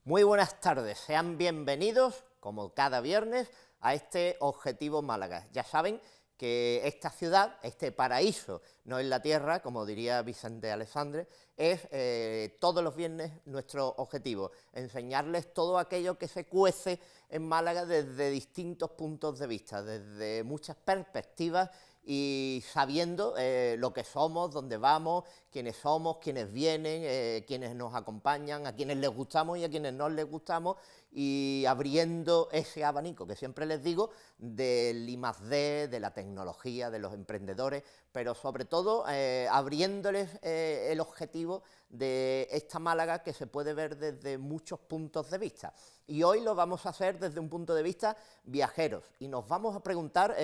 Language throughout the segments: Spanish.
Muy buenas tardes, sean bienvenidos, como cada viernes, a este Objetivo Málaga. Ya saben que esta ciudad, este paraíso, no es la tierra, como diría Vicente Alexandre, es todos los viernes nuestro objetivo, enseñarles todo aquello que se cuece en Málaga desde distintos puntos de vista, desde muchas perspectivas y sabiendo lo que somos, dónde vamos, quiénes vienen, quiénes nos acompañan, a quienes les gustamos y a quienes no les gustamos, y abriendo ese abanico que siempre les digo del I+D, de la tecnología, de los emprendedores, pero sobre todo abriéndoles el objetivo de esta Málaga que se puede ver desde muchos puntos de vista. Y hoy lo vamos a hacer desde un punto de vista viajeros y nos vamos a preguntar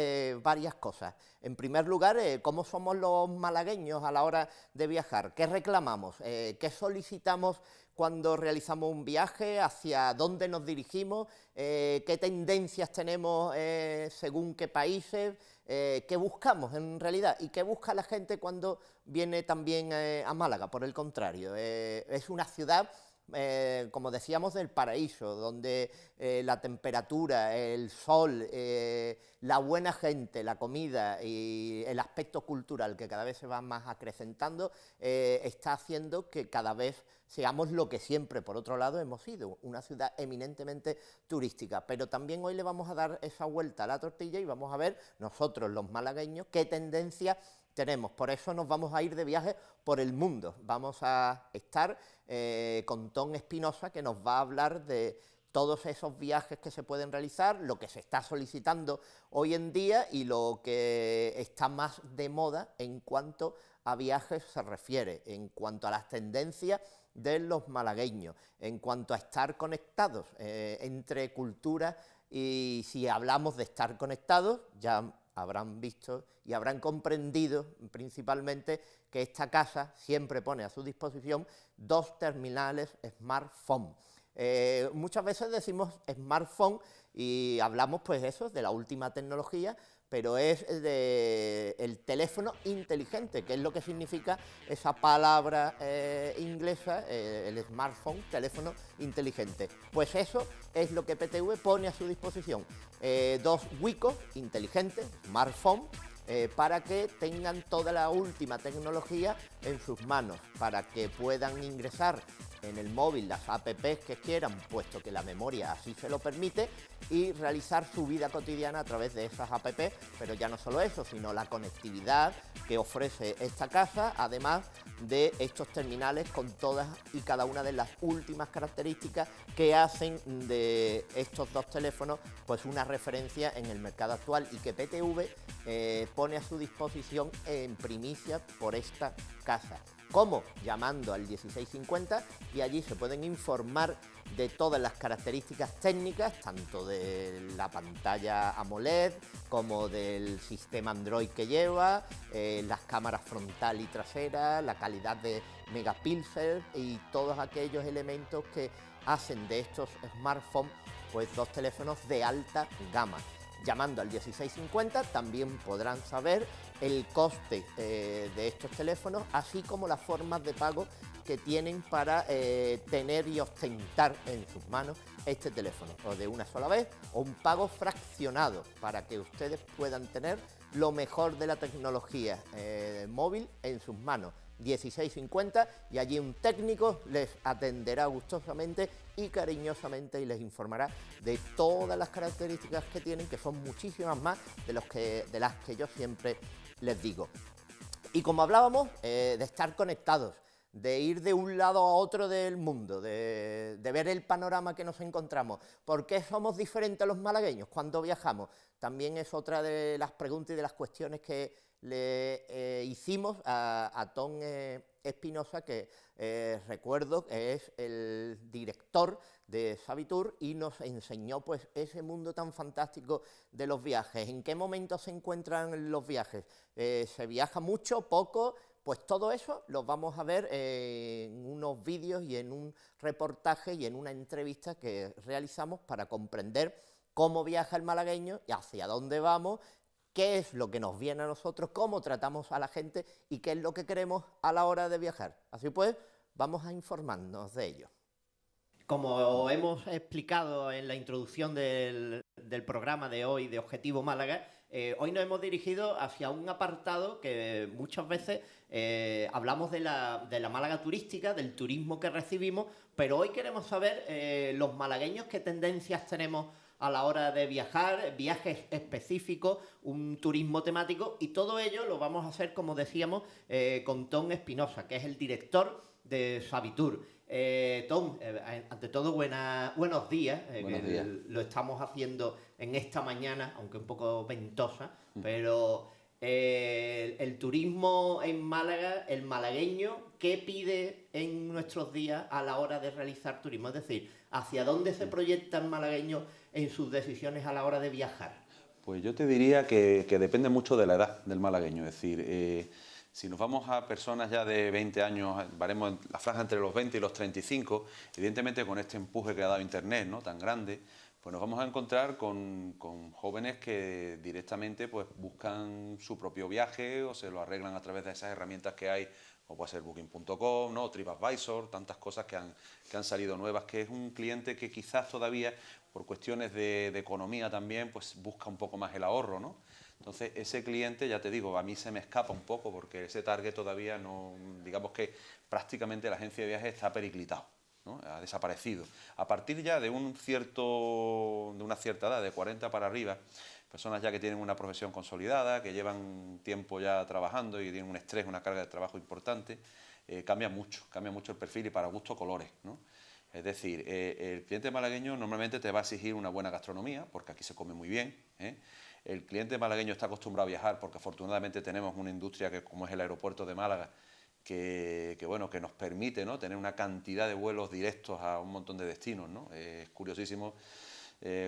varias cosas. En primer lugar, ¿cómo somos los malagueños a la hora de viajar? ¿Qué reclamamos? ¿Qué solicitamos cuando realizamos un viaje? ¿Hacia dónde nos dirigimos? ¿Qué tendencias tenemos según qué países? ¿Qué buscamos en realidad? ¿Y qué busca la gente cuando viene también a Málaga? Por el contrario, es una ciudad, como decíamos, del paraíso, donde la temperatura, el sol, la buena gente, la comida y el aspecto cultural que cada vez se va más acrecentando, está haciendo que cada vez seamos lo que siempre, por otro lado, hemos sido, una ciudad eminentemente turística. Pero también hoy le vamos a dar esa vuelta a la tortilla y vamos a ver nosotros, los malagueños, qué tendencia tenemos. Por eso nos vamos a ir de viaje por el mundo. Vamos a estar con Tom Espinosa, que nos va a hablar de todos esos viajes que se pueden realizar, lo que se está solicitando hoy en día y lo que está más de moda en cuanto a viajes se refiere, en cuanto a las tendencias de los malagueños, en cuanto a estar conectados entre culturas. Y si hablamos de estar conectados, ya habrán visto y habrán comprendido principalmente que esta casa siempre pone a su disposición 2 terminales smartphone. Muchas veces decimos smartphone y hablamos pues eso, de la última tecnología, pero es el teléfono inteligente, que es lo que significa esa palabra inglesa, el smartphone, teléfono inteligente. Pues eso es lo que PTV pone a su disposición, 2 Wicos inteligentes, smartphone, para que tengan toda la última tecnología en sus manos, para que puedan ingresar en el móvil las apps que quieran, puesto que la memoria así se lo permite, y realizar su vida cotidiana a través de esas apps, pero ya no solo eso, sino la conectividad que ofrece esta casa, además de estos terminales con todas y cada una de las últimas características que hacen de estos 2 teléfonos pues una referencia en el mercado actual y que PTV pone a su disposición en primicia por esta casa. ¿Cómo? Llamando al 1650 y allí se pueden informar de todas las características técnicas, tanto de la pantalla AMOLED como del sistema Android que lleva, las cámaras frontal y trasera, la calidad de megapíxeles y todos aquellos elementos que hacen de estos smartphones pues 2 teléfonos de alta gama. Llamando al 1650 también podrán saber el coste de estos teléfonos, así como las formas de pago que tienen para tener y ostentar en sus manos este teléfono, o de una sola vez, o un pago fraccionado, para que ustedes puedan tener lo mejor de la tecnología móvil en sus manos. 1650 y allí un técnico les atenderá gustosamente y cariñosamente y les informará de todas las características que tienen, que son muchísimas más de las que yo siempre les digo. Y como hablábamos de estar conectados, de ir de un lado a otro del mundo, de ver el panorama que nos encontramos, ¿por qué somos diferentes a los malagueños cuando viajamos? También es otra de las preguntas y de las cuestiones que le hicimos a Tom Espinosa, que recuerdo que es el director de Savitur y nos enseñó pues ese mundo tan fantástico de los viajes. ¿En qué momento se encuentran los viajes? ¿Se viaja mucho, poco? Pues todo eso lo vamos a ver en unos vídeos y en un reportaje y en una entrevista que realizamos para comprender cómo viaja el malagueño y hacia dónde vamos, qué es lo que nos viene a nosotros, cómo tratamos a la gente y qué es lo que queremos a la hora de viajar. Así pues, vamos a informarnos de ello. Como hemos explicado en la introducción del programa de hoy de Objetivo Málaga, hoy nos hemos dirigido hacia un apartado que muchas veces hablamos de la Málaga turística, del turismo que recibimos, pero hoy queremos saber los malagueños qué tendencias tenemos a la hora de viajar, viajes específicos, un turismo temático, y todo ello lo vamos a hacer, como decíamos, con Tom Espinosa, que es el director de Sabitur. Tom, ante todo, buenos días. Buenos días. Lo estamos haciendo en esta mañana, aunque un poco ventosa, pero el turismo en Málaga, el malagueño, ¿qué pide en nuestros días a la hora de realizar turismo? Es decir, ¿hacia dónde se proyecta el malagueño en sus decisiones a la hora de viajar? Pues yo te diría que depende mucho de la edad del malagueño. Es decir, si nos vamos a personas ya de 20 años, varemos la franja entre los 20 y los 35, evidentemente con este empuje que ha dado Internet, ¿no?, tan grande, pues nos vamos a encontrar con jóvenes que directamente pues buscan su propio viaje o se lo arreglan a través de esas herramientas que hay, como puede ser Booking.com, ¿no?, TripAdvisor, tantas cosas que han salido nuevas, que es un cliente que quizás todavía, por cuestiones de economía también, pues busca un poco más el ahorro, ¿no? Entonces, ese cliente, ya te digo, a mí se me escapa un poco porque ese target todavía no, digamos que prácticamente la agencia de viajes está periclitado, ¿no?, ha desaparecido. A partir ya de una cierta edad, de 40 para arriba, personas ya que tienen una profesión consolidada, que llevan tiempo ya trabajando y tienen un estrés, una carga de trabajo importante, cambia mucho el perfil y para gusto colores, ¿no? Es decir, el cliente malagueño normalmente te va a exigir una buena gastronomía, porque aquí se come muy bien, ¿eh? El cliente malagueño está acostumbrado a viajar porque afortunadamente tenemos una industria que, como es el aeropuerto de Málaga, bueno, que nos permite, ¿no?, tener una cantidad de vuelos directos a un montón de destinos, ¿no? Es curiosísimo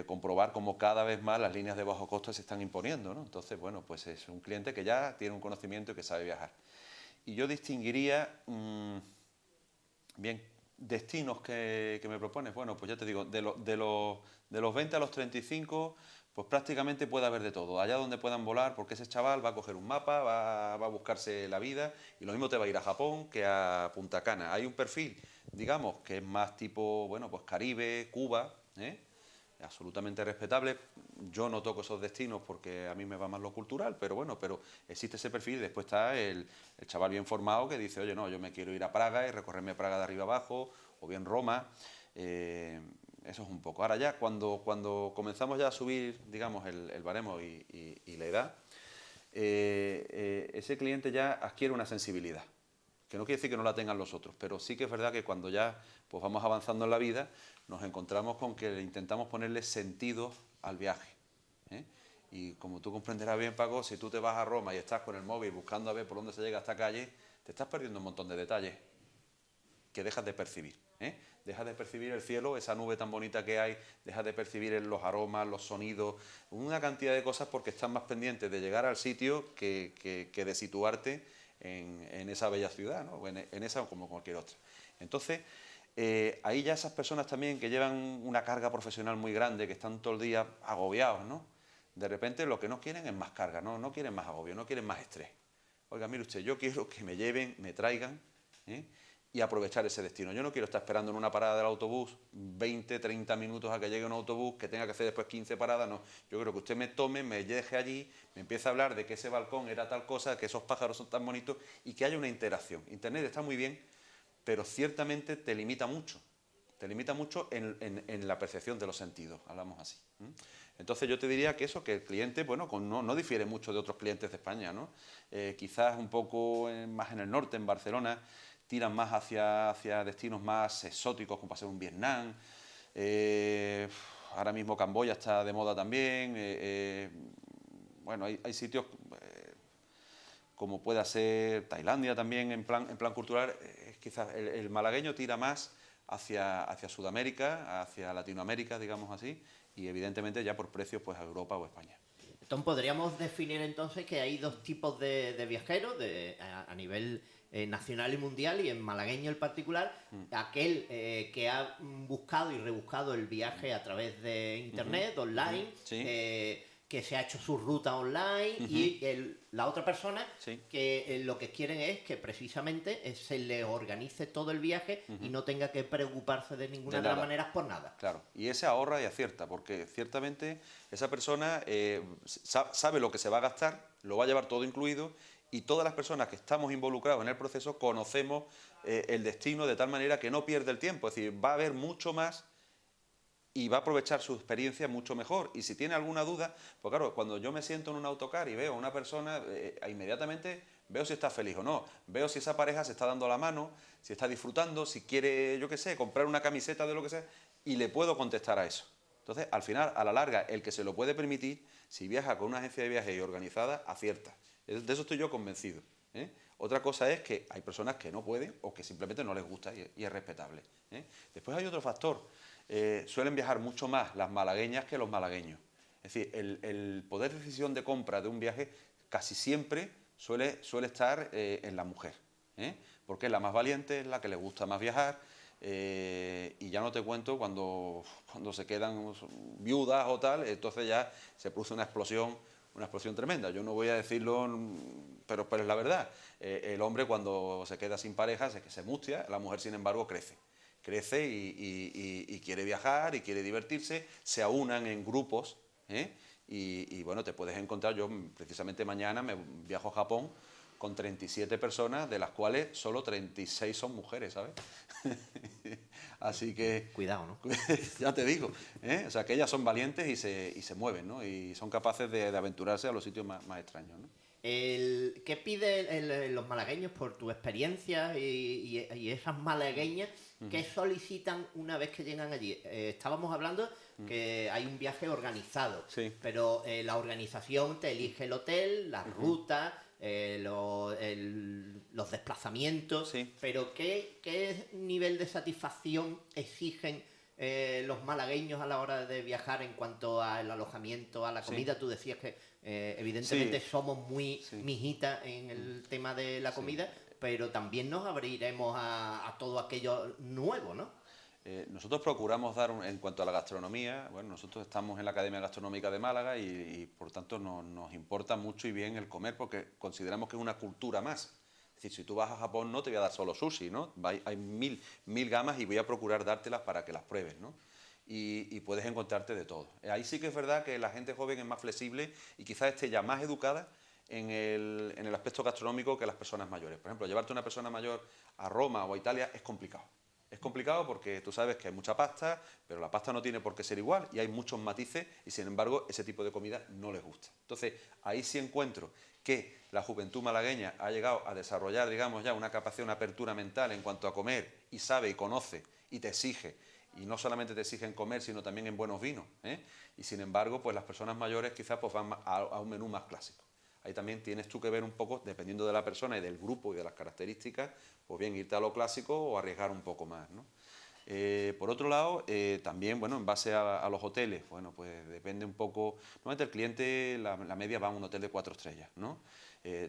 comprobar cómo cada vez más las líneas de bajo costo se están imponiendo, ¿no? Entonces, bueno, pues es un cliente que ya tiene un conocimiento y que sabe viajar. Y yo distinguiría, bien, destinos que me propones. Bueno, pues ya te digo, de los 20 a los 35, pues prácticamente puede haber de todo. Allá donde puedan volar, porque ese chaval va a coger un mapa, va a buscarse la vida, y lo mismo te va a ir a Japón que a Punta Cana. Hay un perfil, digamos, que es más tipo, bueno, pues Caribe, Cuba, absolutamente respetable. Yo no toco esos destinos porque a mí me va más lo cultural, pero bueno, pero existe ese perfil. Después está el chaval bien formado que dice, oye, no, yo me quiero ir a Praga y recorrerme Praga de arriba abajo, o bien Roma. Eso es un poco. Ahora ya, cuando comenzamos ya a subir, digamos, el baremo y la edad, ese cliente ya adquiere una sensibilidad, que no quiere decir que no la tengan los otros, pero sí que es verdad que cuando ya pues vamos avanzando en la vida, nos encontramos con que intentamos ponerle sentido al viaje, ¿eh? Y como tú comprenderás bien, Paco, si tú te vas a Roma y estás con el móvil buscando a ver por dónde se llega a esta calle, te estás perdiendo un montón de detalles que dejas de percibir, ¿eh? Dejas de percibir el cielo, esa nube tan bonita que hay, dejas de percibir los aromas, los sonidos, una cantidad de cosas porque estás más pendiente de llegar al sitio que de situarte en esa bella ciudad, ¿no?, o en esa como cualquier otra. Entonces, ahí ya esas personas también que llevan una carga profesional muy grande, que están todo el día agobiados, ¿no?, de repente lo que no quieren es más carga, no quieren más agobio, no quieren más estrés. Oiga, mire usted, yo quiero que me lleven, me traigan, y aprovechar ese destino. Yo no quiero estar esperando en una parada del autobús 20, 30 minutos a que llegue un autobús, que tenga que hacer después 15 paradas, no. Yo creo que usted me tome, me deje allí, me empiece a hablar de que ese balcón era tal cosa, que esos pájaros son tan bonitos y que haya una interacción. Internet está muy bien, pero ciertamente te limita mucho en la percepción de los sentidos, hablamos así. Entonces yo te diría que eso, que el cliente, bueno, no difiere mucho de otros clientes de España, ¿no? Quizás un poco más en el norte, en Barcelona, tiran más hacia destinos más exóticos, como para ser un Vietnam. Ahora mismo Camboya está de moda también. Bueno, hay sitios como pueda ser Tailandia también en plan cultural. Quizás el malagueño tira más hacia Sudamérica, hacia Latinoamérica, digamos así, y evidentemente ya por precios pues a Europa o España. Entonces, podríamos definir entonces que hay dos tipos de viajeros a nivel nacional y mundial, y en malagueño en particular, aquel que ha buscado y rebuscado el viaje a través de internet, online, Sí. que se ha hecho su ruta online y la otra persona que lo que quieren es que precisamente se le organice todo el viaje y no tenga que preocuparse de ninguna de las maneras por nada. Claro, y ese ahorra y acierta, porque ciertamente esa persona sabe lo que se va a gastar, lo va a llevar todo incluido, y todas las personas que estamos involucrados en el proceso conocemos el destino de tal manera que no pierde el tiempo, es decir, va a haber mucho más y va a aprovechar su experiencia mucho mejor. Y si tiene alguna duda, pues claro, cuando yo me siento en un autocar y veo a una persona, inmediatamente veo si está feliz o no, veo si esa pareja se está dando la mano, si está disfrutando, si quiere, yo qué sé, comprar una camiseta de lo que sea, y le puedo contestar a eso. Entonces, al final, a la larga, el que se lo puede permitir, si viaja con una agencia de viajes y organizada, acierta. De eso estoy yo convencido, ¿eh? Otra cosa es que hay personas que no pueden o que simplemente no les gusta y es respetable, ¿eh? Después hay otro factor. Suelen viajar mucho más las malagueñas que los malagueños. Es decir, el poder de decisión de compra de un viaje casi siempre suele estar en la mujer, ¿eh? Porque es la más valiente, es la que le gusta más viajar, y ya no te cuento cuando se quedan viudas o tal, entonces ya se produce una explosión tremenda. Yo no voy a decirlo, pero es la verdad. El hombre cuando se queda sin pareja se mustia, la mujer sin embargo crece y quiere viajar y quiere divertirse, se aunan en grupos, ¿eh? Y bueno, te puedes encontrar, yo precisamente mañana me viajo a Japón con 37 personas, de las cuales solo 36 son mujeres, ¿sabes? Así que... Cuidado, ¿no? Ya te digo, ¿eh? O sea, que ellas son valientes y se mueven, ¿no? Y son capaces de aventurarse a los sitios más extraños, ¿no? ¿Qué piden los malagueños por tu experiencia y esas malagueñas que solicitan una vez que llegan allí? Estábamos hablando que hay un viaje organizado, pero la organización te elige el hotel, las rutas, los desplazamientos, pero ¿qué nivel de satisfacción exigen los malagueños a la hora de viajar en cuanto al alojamiento, a la comida? Tú decías que evidentemente somos muy mijitas en el tema de la comida, pero también nos abriremos a todo aquello nuevo, ¿no? Nosotros procuramos dar, en cuanto a la gastronomía, bueno, nosotros estamos en la Academia Gastronómica de Málaga y por tanto nos importa mucho y bien el comer porque consideramos que es una cultura más. Es decir, si tú vas a Japón no te voy a dar solo sushi, ¿no? Hay mil gamas y voy a procurar dártelas para que las pruebes, ¿no? Y puedes encontrarte de todo. Ahí sí que es verdad que la gente joven es más flexible y quizás esté ya más educada en el aspecto gastronómico que las personas mayores. Por ejemplo, llevarte una persona mayor a Roma o a Italia es complicado. Es complicado porque tú sabes que hay mucha pasta, pero la pasta no tiene por qué ser igual y hay muchos matices y sin embargo ese tipo de comida no les gusta. Entonces ahí sí encuentro que la juventud malagueña ha llegado a desarrollar, digamos ya, una capacidad, una apertura mental en cuanto a comer y sabe y conoce y te exige. Y no solamente te exigen comer, sino también en buenos vinos, ¿eh? Y sin embargo, pues las personas mayores quizás pues van a un menú más clásico. Ahí también tienes tú que ver un poco, dependiendo de la persona y del grupo y de las características, pues bien irte a lo clásico o arriesgar un poco más, ¿no? Por otro lado, también, bueno, en base a los hoteles, bueno, pues depende un poco. Normalmente el cliente, la media va a un hotel de 4 estrellas, ¿no?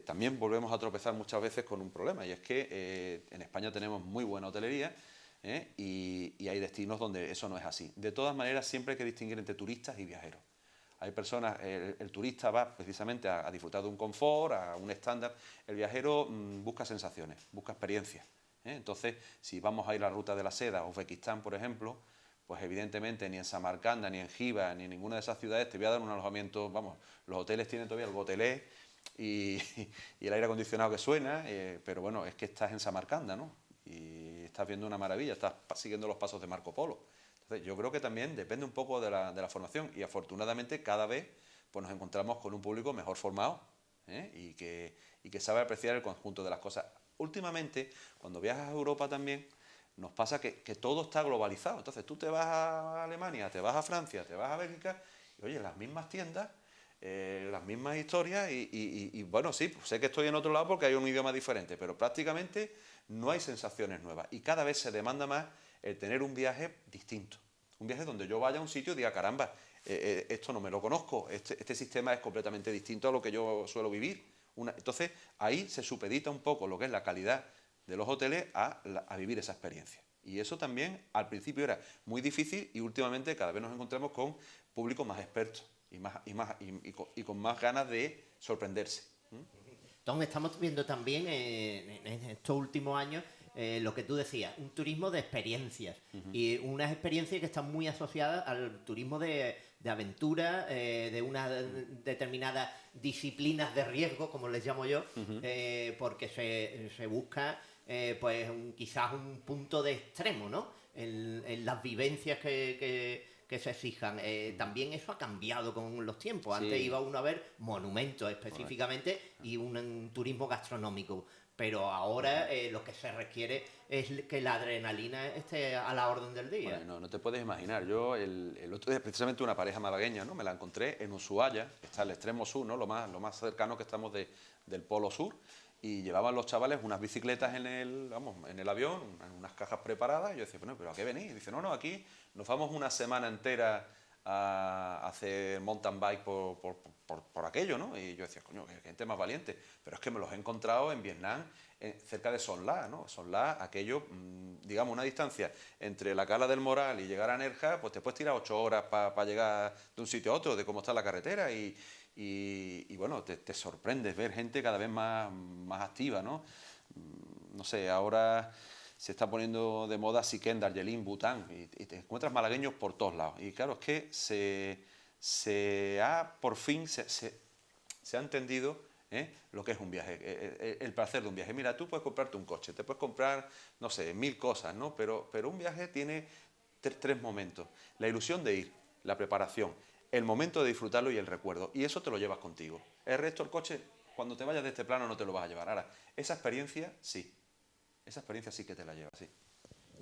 También volvemos a tropezar muchas veces con un problema, y es que en España tenemos muy buena hotelería, y hay destinos donde eso no es así. De todas maneras, siempre hay que distinguir entre turistas y viajeros. Hay personas, el turista va precisamente a disfrutar de un confort, a un estándar. El viajero busca sensaciones, busca experiencias, ¿eh? Entonces, si vamos a ir a la ruta de la seda, Uzbekistán, por ejemplo, pues evidentemente ni en Samarcanda, ni en Jiva, ni en ninguna de esas ciudades te voy a dar un alojamiento. Vamos, los hoteles tienen todavía el gotelé y el aire acondicionado que suena, pero bueno, es que estás en Samarcanda, ¿no? Y estás viendo una maravilla, estás siguiendo los pasos de Marco Polo. Entonces, yo creo que también depende un poco de la formación y afortunadamente cada vez pues, nos encontramos con un público mejor formado, ¿eh? y que sabe apreciar el conjunto de las cosas. Últimamente, cuando viajas a Europa también, nos pasa que todo está globalizado. Entonces tú te vas a Alemania, te vas a Francia, te vas a Bélgica y oye, las mismas tiendas, las mismas historias y bueno, sí, pues sé que estoy en otro lado porque hay un idioma diferente, pero prácticamente no hay sensaciones nuevas y cada vez se demanda más el tener un viaje distinto. Un viaje donde yo vaya a un sitio y diga, caramba, esto no me lo conozco, este sistema es completamente distinto a lo que yo suelo vivir. Entonces, ahí se supedita un poco lo que es la calidad de los hoteles a vivir esa experiencia. Y eso también al principio era muy difícil y últimamente cada vez nos encontramos con público más experto, y con más ganas de sorprenderse. Entonces estamos viendo también en estos últimos años lo que tú decías, un turismo de experiencias y unas experiencias que están muy asociadas al turismo de aventura, de unas determinadas disciplinas de riesgo, como les llamo yo, porque se busca pues quizás un punto de extremo, ¿no? En las vivencias que se exijan. También eso ha cambiado con los tiempos. Antes Sí. iba uno a ver monumentos específicamente y un turismo gastronómico. Pero ahora lo que se requiere es que la adrenalina esté a la orden del día. Bueno, no te puedes imaginar. Yo el otro día, precisamente una pareja malagueña, ¿no? Me la encontré en Ushuaia, que está al extremo sur, ¿no? Lo más cercano que estamos del Polo Sur. Y llevaban los chavales unas bicicletas en el avión, unas cajas preparadas. Y yo decía, bueno, ¿pero a qué venís? Y dice, no, aquí nos vamos una semana entera a hacer mountain bike por aquello, ¿no? Y yo decía, coño, qué gente más valiente. Pero es que me los he encontrado en Vietnam, cerca de Son La, ¿no? Son La, aquello, digamos, una distancia entre la Cala del Moral y llegar a Nerja, pues te puedes tirar 8 horas para llegar de un sitio a otro, de cómo está la carretera y bueno, te sorprendes ver gente cada vez más activa, ¿no? No sé, ahora se está poniendo de moda Sikkim, Darjeeling, Bután, y te encuentras malagueños por todos lados. Y claro, es que por fin se ha entendido lo que es un viaje, el placer de un viaje. Mira, tú puedes comprarte un coche, te puedes comprar, no sé, 1000 cosas, ¿no? Pero un viaje tiene tres momentos. La ilusión de ir, la preparación, el momento de disfrutarlo y el recuerdo. Y eso te lo llevas contigo. El resto, el coche, cuando te vayas de este plano no te lo vas a llevar. Ahora, esa experiencia sí. Esa experiencia sí que te la llevas, sí.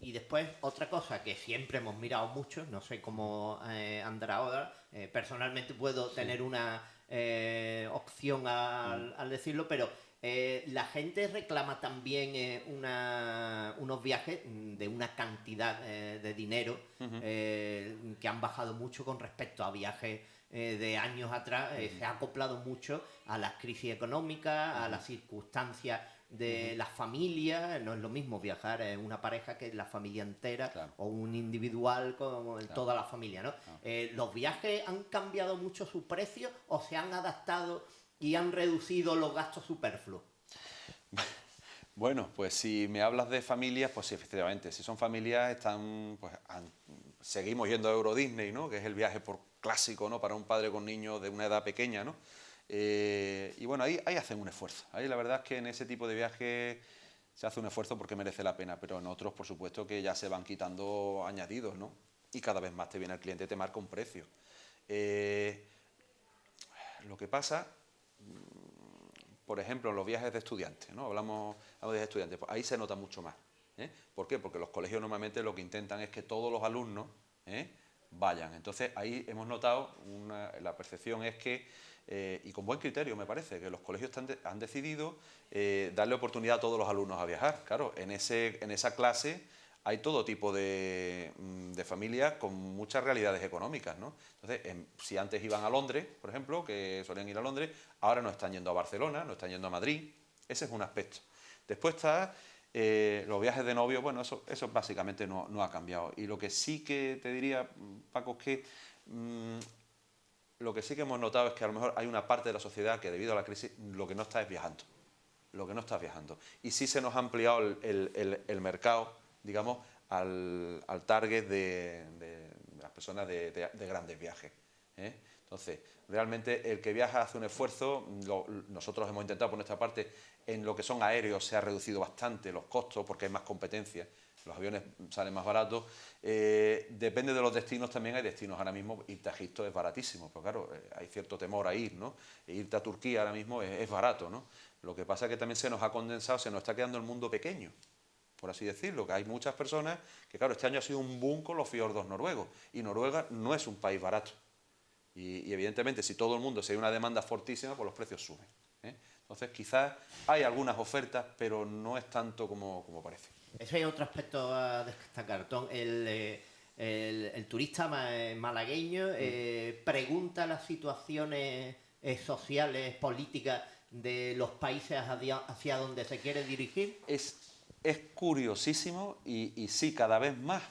Y después, otra cosa que siempre hemos mirado mucho, no sé cómo andará ahora, personalmente puedo tener una opción al decirlo, pero la gente reclama también unos viajes de una cantidad de dinero que han bajado mucho con respecto a viajes de años atrás. Se ha acoplado mucho a las crisis económicas, a las circunstancias de las familias. No es lo mismo viajar en una pareja que la familia entera, Claro. o un individual como en toda la familia, ¿no? ¿Los viajes han cambiado mucho su precio o se han adaptado y han reducido los gastos superfluos? Bueno, pues si me hablas de familias, pues sí, efectivamente, si son familias, seguimos yendo a Euro Disney, ¿no? Que es el viaje por clásico, ¿no? Para un padre con niños de una edad pequeña, ¿no? Y bueno, ahí hacen un esfuerzo. Ahí la verdad es que en ese tipo de viajes se hace un esfuerzo porque merece la pena, pero en otros, por supuesto, que ya se van quitando añadidos, ¿no? Y cada vez más te viene el cliente y te marca un precio. Lo que pasa, por ejemplo, en los viajes de estudiantes, ¿no? Hablamos de estudiantes, pues ahí se nota mucho más. ¿Por qué? Porque los colegios normalmente lo que intentan es que todos los alumnos vayan. Entonces ahí hemos notado, la percepción es que, y con buen criterio me parece, que los colegios han decidido darle oportunidad a todos los alumnos a viajar. Claro, en esa clase hay todo tipo de familias con muchas realidades económicas, ¿no? Entonces, si antes iban a Londres, por ejemplo, que solían ir a Londres, ahora no están yendo a Barcelona, no están yendo a Madrid. Ese es un aspecto. Después está los viajes de novio. Bueno, eso básicamente no ha cambiado. Y lo que sí que te diría, Paco, es que lo que sí que hemos notado es que a lo mejor hay una parte de la sociedad que debido a la crisis lo que no está es viajando. Lo que no está viajando. Y sí se nos ha ampliado el mercado, digamos, al target de las personas de grandes viajes. Entonces, realmente el que viaja hace un esfuerzo. Nosotros hemos intentado por nuestra parte, en lo que son aéreos se ha reducido bastante los costos porque hay más competencia, los aviones salen más baratos. Depende de los destinos, también hay destinos ahora mismo. Irte a Egipto es baratísimo, pero claro, hay cierto temor a ir, ¿no? Irte a Turquía ahora mismo es barato, ¿no? Lo que pasa es que también se nos ha condensado, se nos está quedando el mundo pequeño, por así decirlo, que hay muchas personas que, claro, este año ha sido un boom con los fiordos noruegos, y Noruega no es un país barato. Y evidentemente, si todo el mundo, si hay una demanda fortísima, pues los precios suben. Entonces, quizás hay algunas ofertas, pero no es tanto como parece. Ese es otro aspecto a destacar, Tom. El turista malagueño pregunta las situaciones sociales, políticas de los países hacia donde se quiere dirigir. Es curiosísimo y sí, cada vez más.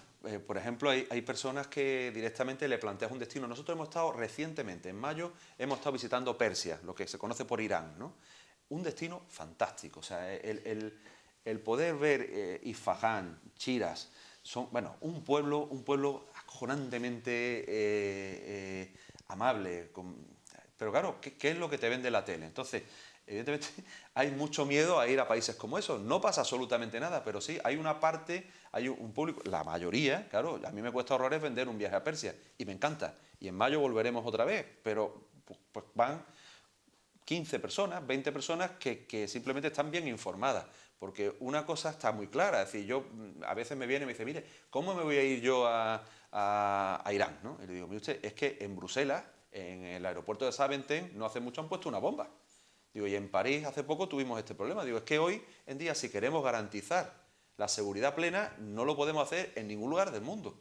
por ejemplo, hay personas que directamente le planteas un destino. Nosotros hemos estado recientemente, en mayo, hemos estado visitando Persia, lo que se conoce por Irán, ¿no? Un destino fantástico. O sea, el poder ver Isfahán, Shiraz, son, bueno, un pueblo acojonantemente amable. Pero claro, ¿qué es lo que te vende la tele? Entonces, evidentemente hay mucho miedo a ir a países como esos. No pasa absolutamente nada, pero sí hay una parte, hay un público, la mayoría, claro, a mí me cuesta horrores vender un viaje a Persia y me encanta. Y en mayo volveremos otra vez, pero pues van 15 personas, 20 personas que simplemente están bien informadas. Porque una cosa está muy clara, es decir, yo a veces me viene y me dice, mire, ¿cómo me voy a ir yo a Irán? ¿No? Y le digo, mire usted, es que en Bruselas, en el aeropuerto de Zaventem, no hace mucho han puesto una bomba. Digo, y en París hace poco tuvimos este problema. Digo, es que hoy en día, si queremos garantizar la seguridad plena, no lo podemos hacer en ningún lugar del mundo.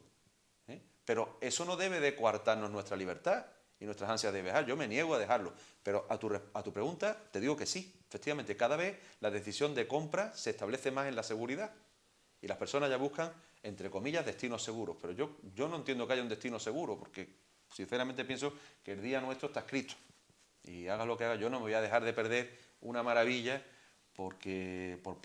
Pero eso no debe de coartarnos nuestra libertad y nuestras ansias de viajar. Yo me niego a dejarlo. Pero a tu pregunta, te digo que sí. Efectivamente, cada vez la decisión de compra se establece más en la seguridad. Y las personas ya buscan, entre comillas, destinos seguros. Pero yo no entiendo que haya un destino seguro, porque sinceramente pienso que el día nuestro está escrito. Y haga lo que haga, yo no me voy a dejar de perder una maravilla por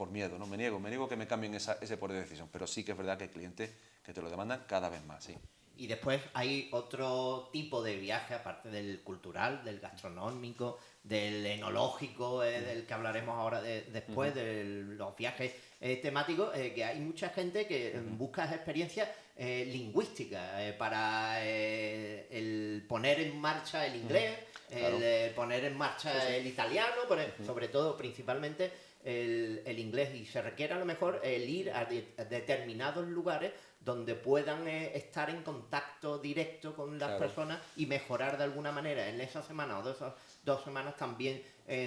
miedo, ¿no? Me niego que me cambien ese poder de decisión, pero sí que es verdad que hay clientes que te lo demandan cada vez más, sí. Y después hay otro tipo de viaje, aparte del cultural, del gastronómico, del enológico, del que hablaremos ahora después, de los viajes temáticos, que hay mucha gente que busca experiencias lingüísticas para el poner en marcha el inglés, Claro. el poner en marcha el italiano, sobre todo, principalmente, el inglés, y se requiere a lo mejor el ir a determinados lugares donde puedan estar en contacto directo con las personas y mejorar de alguna manera en esa semana o de esas 2 semanas también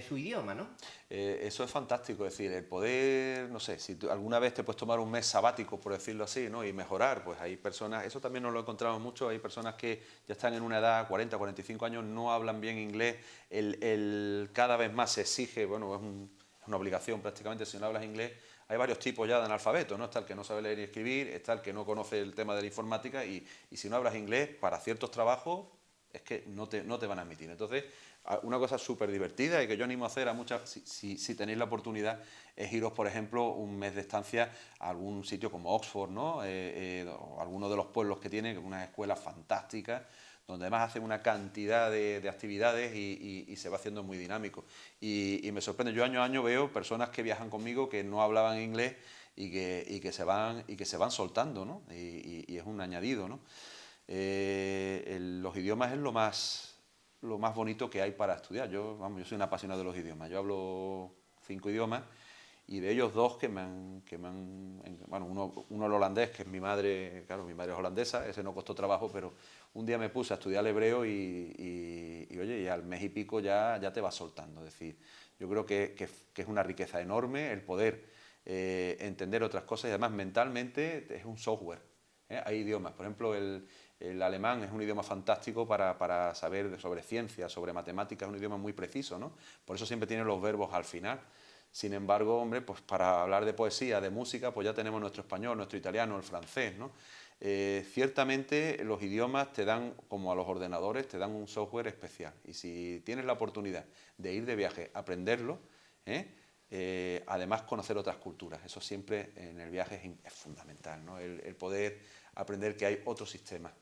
su idioma, ¿no? Eso es fantástico, es decir, el poder, no sé, si alguna vez te puedes tomar un mes sabático, por decirlo así, ¿no? Y mejorar, pues hay personas, eso también nos lo encontramos mucho, hay personas que ya están en una edad, 40, 45 años, no hablan bien inglés, cada vez más se exige, bueno, es una obligación prácticamente, si no hablas inglés. Hay varios tipos ya de analfabetos, ¿no? Está el que no sabe leer y escribir, está el que no conoce el tema de la informática y si no hablas inglés, para ciertos trabajos es que no te van a admitir. Entonces, una cosa súper divertida y que yo animo a hacer a muchas, si tenéis la oportunidad, es iros, por ejemplo, un mes de estancia a algún sitio como Oxford, ¿no? O alguno de los pueblos que tiene, unas escuelas fantásticas, donde además hacen una cantidad de actividades y se va haciendo muy dinámico. Y me sorprende, yo año a año veo personas que viajan conmigo que no hablaban inglés y que se van soltando, ¿no? Y es un añadido, ¿no? Los idiomas es lo más bonito que hay para estudiar. Yo soy un apasionado de los idiomas. Yo hablo 5 idiomas y de ellos 2 bueno, uno el holandés, que es mi madre, claro, mi madre es holandesa, ese no costó trabajo, pero un día me puse a estudiar el hebreo oye, y al mes y pico ya te vas soltando. Es decir, yo creo que es una riqueza enorme el poder entender otras cosas y además mentalmente es un software. Hay idiomas, por ejemplo, el alemán es un idioma fantástico para saber sobre ciencia, sobre matemáticas, es un idioma muy preciso, ¿no? Por eso siempre tiene los verbos al final. Sin embargo, hombre, pues para hablar de poesía, de música, pues ya tenemos nuestro español, nuestro italiano, el francés, ¿no? Ciertamente los idiomas te dan, como a los ordenadores, te dan un software especial. Y si tienes la oportunidad de ir de viaje, aprenderlo, además conocer otras culturas. Eso siempre en el viaje es fundamental, ¿no? El poder aprender que hay otro sistema.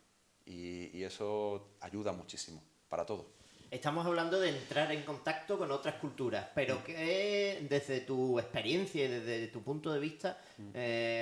Y eso ayuda muchísimo para todo. Estamos hablando de entrar en contacto con otras culturas, pero que desde tu experiencia y desde tu punto de vista,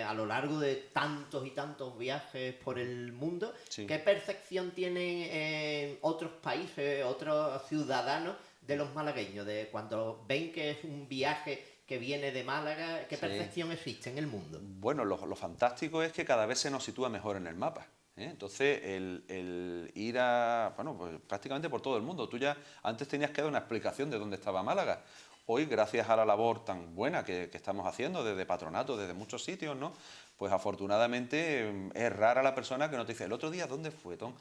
a lo largo de tantos y tantos viajes por el mundo, Sí. ¿qué percepción tienen otros países, otros ciudadanos de los malagueños? De cuando ven que es un viaje que viene de Málaga, ¿qué percepción existe en el mundo? Bueno, lo fantástico es que cada vez se nos sitúa mejor en el mapa. Entonces, el ir bueno, pues prácticamente por todo el mundo. Tú ya antes tenías que dar una explicación de dónde estaba Málaga. Hoy, gracias a la labor tan buena que estamos haciendo desde Patronato, desde muchos sitios, ¿no? Pues afortunadamente es rara la persona que no te dice, el otro día, ¿dónde fue, Tom?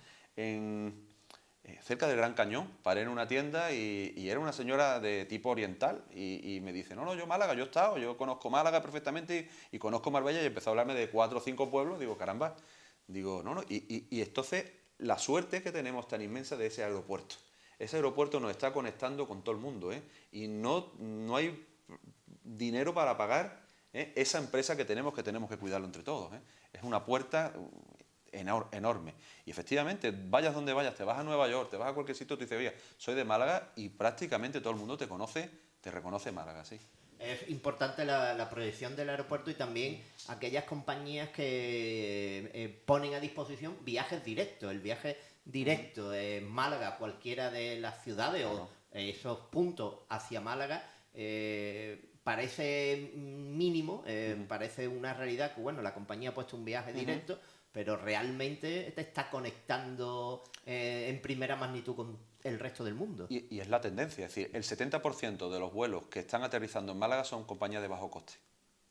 Cerca del Gran Cañón, paré en una tienda y era una señora de tipo oriental y me dice, no, yo Málaga, yo he estado, yo conozco Málaga perfectamente y conozco Marbella y empezó a hablarme de 4 o 5 pueblos. Digo, caramba, Digo, no, no, y entonces la suerte que tenemos tan inmensa de ese aeropuerto. Ese aeropuerto nos está conectando con todo el mundo, ¿eh? Y no hay dinero para pagar, ¿eh?, esa empresa que tenemos que cuidarlo entre todos, ¿eh? Es una puerta enorme. Y efectivamente, vayas donde vayas, te vas a Nueva York, te vas a cualquier sitio, te dices, oye, soy de Málaga, y prácticamente todo el mundo te conoce, te reconoce Málaga, sí. Es importante la proyección del aeropuerto y también aquellas compañías que ponen a disposición viajes directos. El viaje directo de Málaga, cualquiera de las ciudades o esos puntos hacia Málaga, parece mínimo, parece una realidad que, bueno, la compañía ha puesto un viaje directo, pero realmente te está conectando en primera magnitud con el resto del mundo. Y es la tendencia, es decir, el 70% de los vuelos que están aterrizando en Málaga son compañías de bajo coste.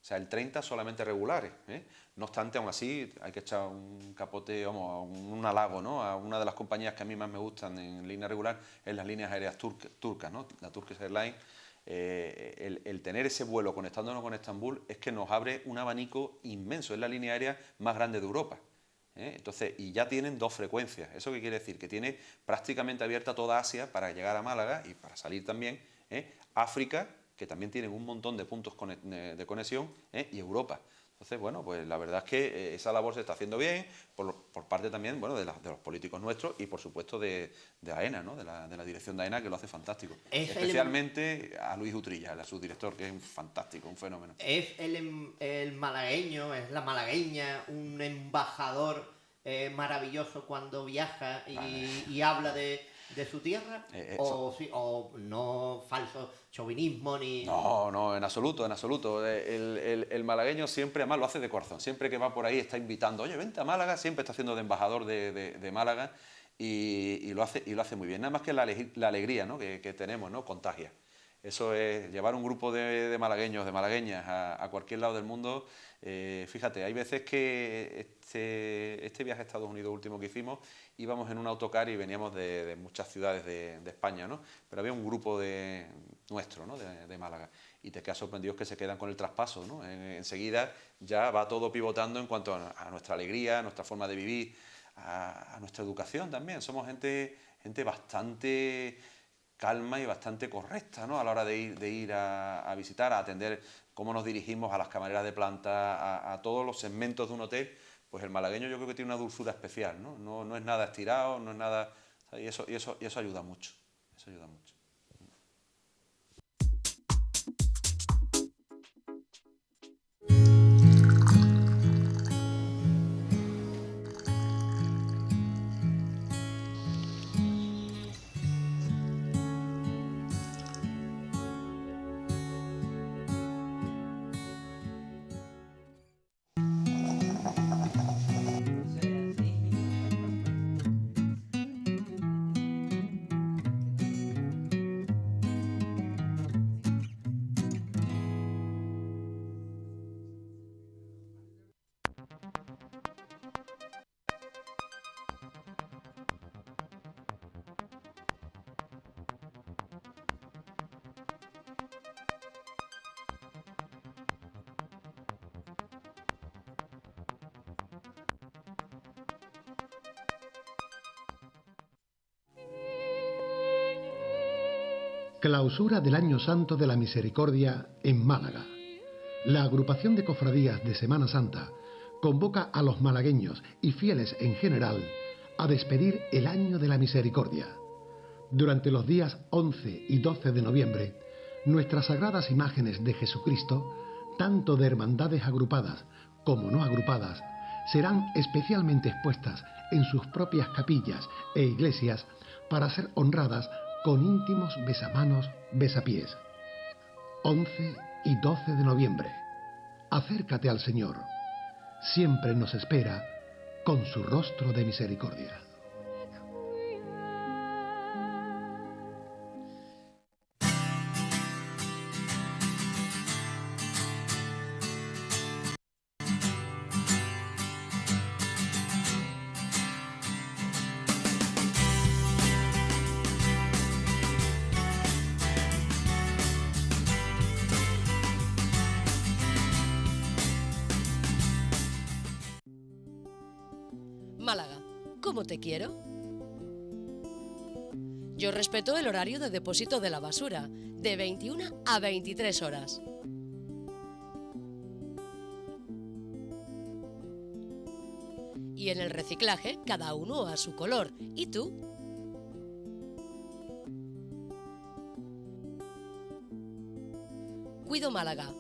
O sea, el 30% solamente regulares, ¿eh? No obstante, aún así, hay que echar un capote, vamos, un halago, ¿no?, a una de las compañías que a mí más me gustan en línea regular, es las líneas aéreas turcas, ¿no?, la Turkish Airlines. El tener ese vuelo conectándonos con Estambul es que nos abre un abanico inmenso, es la línea aérea más grande de Europa. Entonces, y ya tienen 2 frecuencias. ¿Eso qué quiere decir? Que tiene prácticamente abierta toda Asia para llegar a Málaga y para salir también. África, que también tienen un montón de puntos de conexión, y Europa. Entonces, bueno, pues la verdad es que esa labor se está haciendo bien, por parte también, bueno, de los políticos nuestros y por supuesto de AENA, ¿no?, de la dirección de AENA, que lo hace fantástico. Especialmente a Luis Utrilla, a su director, que es fantástico, un fenómeno. ¿Es el malagueño, es la malagueña, un embajador maravilloso cuando viaja y habla de su tierra? ¿O no falso chauvinismo ni...? No, en absoluto, en absoluto. El malagueño siempre, además, lo hace de corazón. Siempre que va por ahí está invitando, oye, vente a Málaga, siempre está haciendo de embajador de Málaga y lo hace muy bien. Nada más que la alegría, ¿no?, que tenemos, ¿no?, contagia. Eso es llevar un grupo de malagueños, de malagueñas a cualquier lado del mundo. Fíjate, hay veces que este viaje a Estados Unidos último que hicimos, íbamos en un autocar y veníamos de muchas ciudades de España, ¿no?, pero había un grupo nuestro, ¿no?, de Málaga, y te quedas sorprendido que se quedan con el traspaso, ¿no? Enseguida ya va todo pivotando en cuanto a nuestra alegría, a nuestra forma de vivir, a nuestra educación también. Somos gente bastante calma y bastante correcta, ¿no?, a la hora de ir a visitar, a atender, cómo nos dirigimos a las camareras de planta, a todos los segmentos de un hotel. Pues el malagueño yo creo que tiene una dulzura especial, ¿no? No es nada estirado, no es nada... Y eso ayuda mucho, eso ayuda mucho. Clausura del Año Santo de la Misericordia en Málaga. La agrupación de cofradías de Semana Santa convoca a los malagueños y fieles en general a despedir el Año de la Misericordia. Durante los días 11 y 12 de noviembre, nuestras sagradas imágenes de Jesucristo, tanto de hermandades agrupadas como no agrupadas, serán especialmente expuestas en sus propias capillas e iglesias para ser honradas con íntimos besamanos, besapiés. 11 y 12 de noviembre. Acércate al Señor. Siempre nos espera con su rostro de misericordia. como te quiero. Yo respeto el horario de depósito de la basura, de 21 a 23 horas. Y en el reciclaje, cada uno a su color. ¿Y tú? Cuido Málaga.